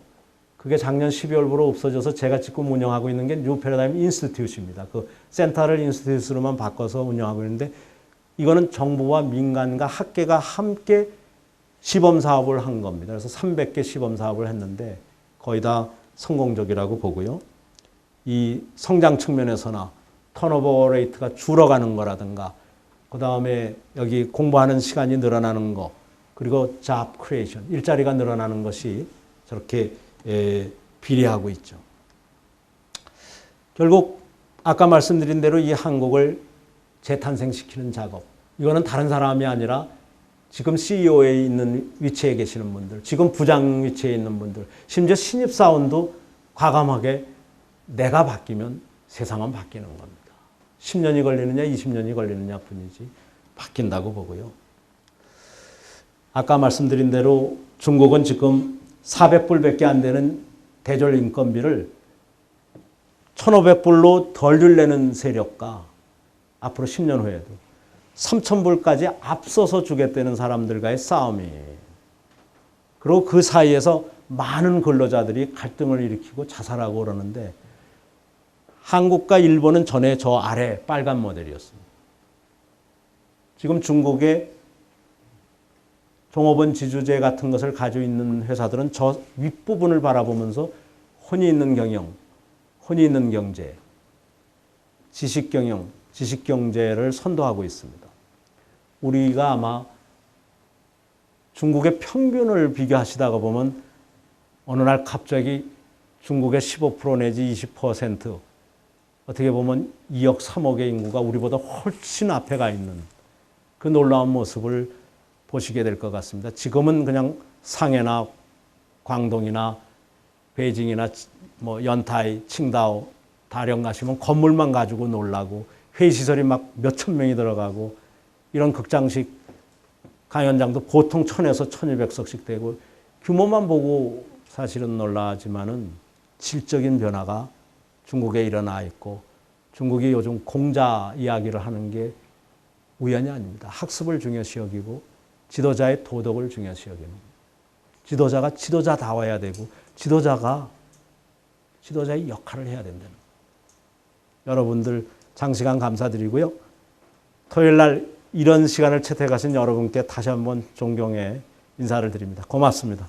그게 작년 12월부로 없어져서 제가 지금 운영하고 있는 게 뉴 패러다임 인스티튜트입니다. 그 센터를 인스티튜트로만 바꿔서 운영하고 있는데 이거는 정부와 민간과 학계가 함께 시범 사업을 한 겁니다. 그래서 300개 시범 사업을 했는데 거의 다 성공적이라고 보고요. 이 성장 측면에서나 턴오버 레이트가 줄어가는 거라든가 그 다음에 여기 공부하는 시간이 늘어나는 거 그리고 잡 크리에이션, 일자리가 늘어나는 것이 저렇게 비례하고 있죠. 결국 아까 말씀드린 대로 이 한국을 재탄생시키는 작업 이거는 다른 사람이 아니라 지금 CEO에 있는 위치에 계시는 분들, 지금 부장 위치에 있는 분들, 심지어 신입사원도 과감하게 내가 바뀌면 세상은 바뀌는 겁니다. 10년이 걸리느냐 20년이 걸리느냐 뿐이지 바뀐다고 보고요. 아까 말씀드린 대로 중국은 지금 400불밖에 안 되는 대졸 인건비를 1,500불로 덜 줄내는 세력과 앞으로 10년 후에도 3,000불까지 앞서서 주겠다는 사람들과의 싸움이에요. 그리고 그 사이에서 많은 근로자들이 갈등을 일으키고 자살하고 그러는데 한국과 일본은 전에 저 아래 빨간 모델이었습니다. 지금 중국의 종업원 지주제 같은 것을 가지고 있는 회사들은 저 윗부분을 바라보면서 혼이 있는 경영, 혼이 있는 경제, 지식경영, 지식경제를 선도하고 있습니다. 우리가 아마 중국의 평균을 비교하시다가 보면 어느 날 갑자기 중국의 15% 내지 20% 어떻게 보면 2억, 3억의 인구가 우리보다 훨씬 앞에 가 있는 그 놀라운 모습을 보시게 될 것 같습니다. 지금은 그냥 상해나 광동이나 베이징이나 뭐 연타이, 칭다오, 다령 가시면 건물만 가지고 놀라고 회의시설이 막 몇천 명이 들어가고 이런 극장식 강연장도 보통 1000에서 1200석씩 되고 규모만 보고 사실은 놀라지만은 질적인 변화가 중국에 일어나 있고 중국이 요즘 공자 이야기를 하는 게 우연이 아닙니다. 학습을 중요시 여기고 지도자의 도덕을 중요시 여기는 지도자가 지도자다워야 되고 지도자가 지도자의 역할을 해야 된다는 거예요. 여러분들 장시간 감사드리고요. 토요일 날 이런 시간을 채택하신 여러분께 다시 한번 존경의 인사를 드립니다. 고맙습니다.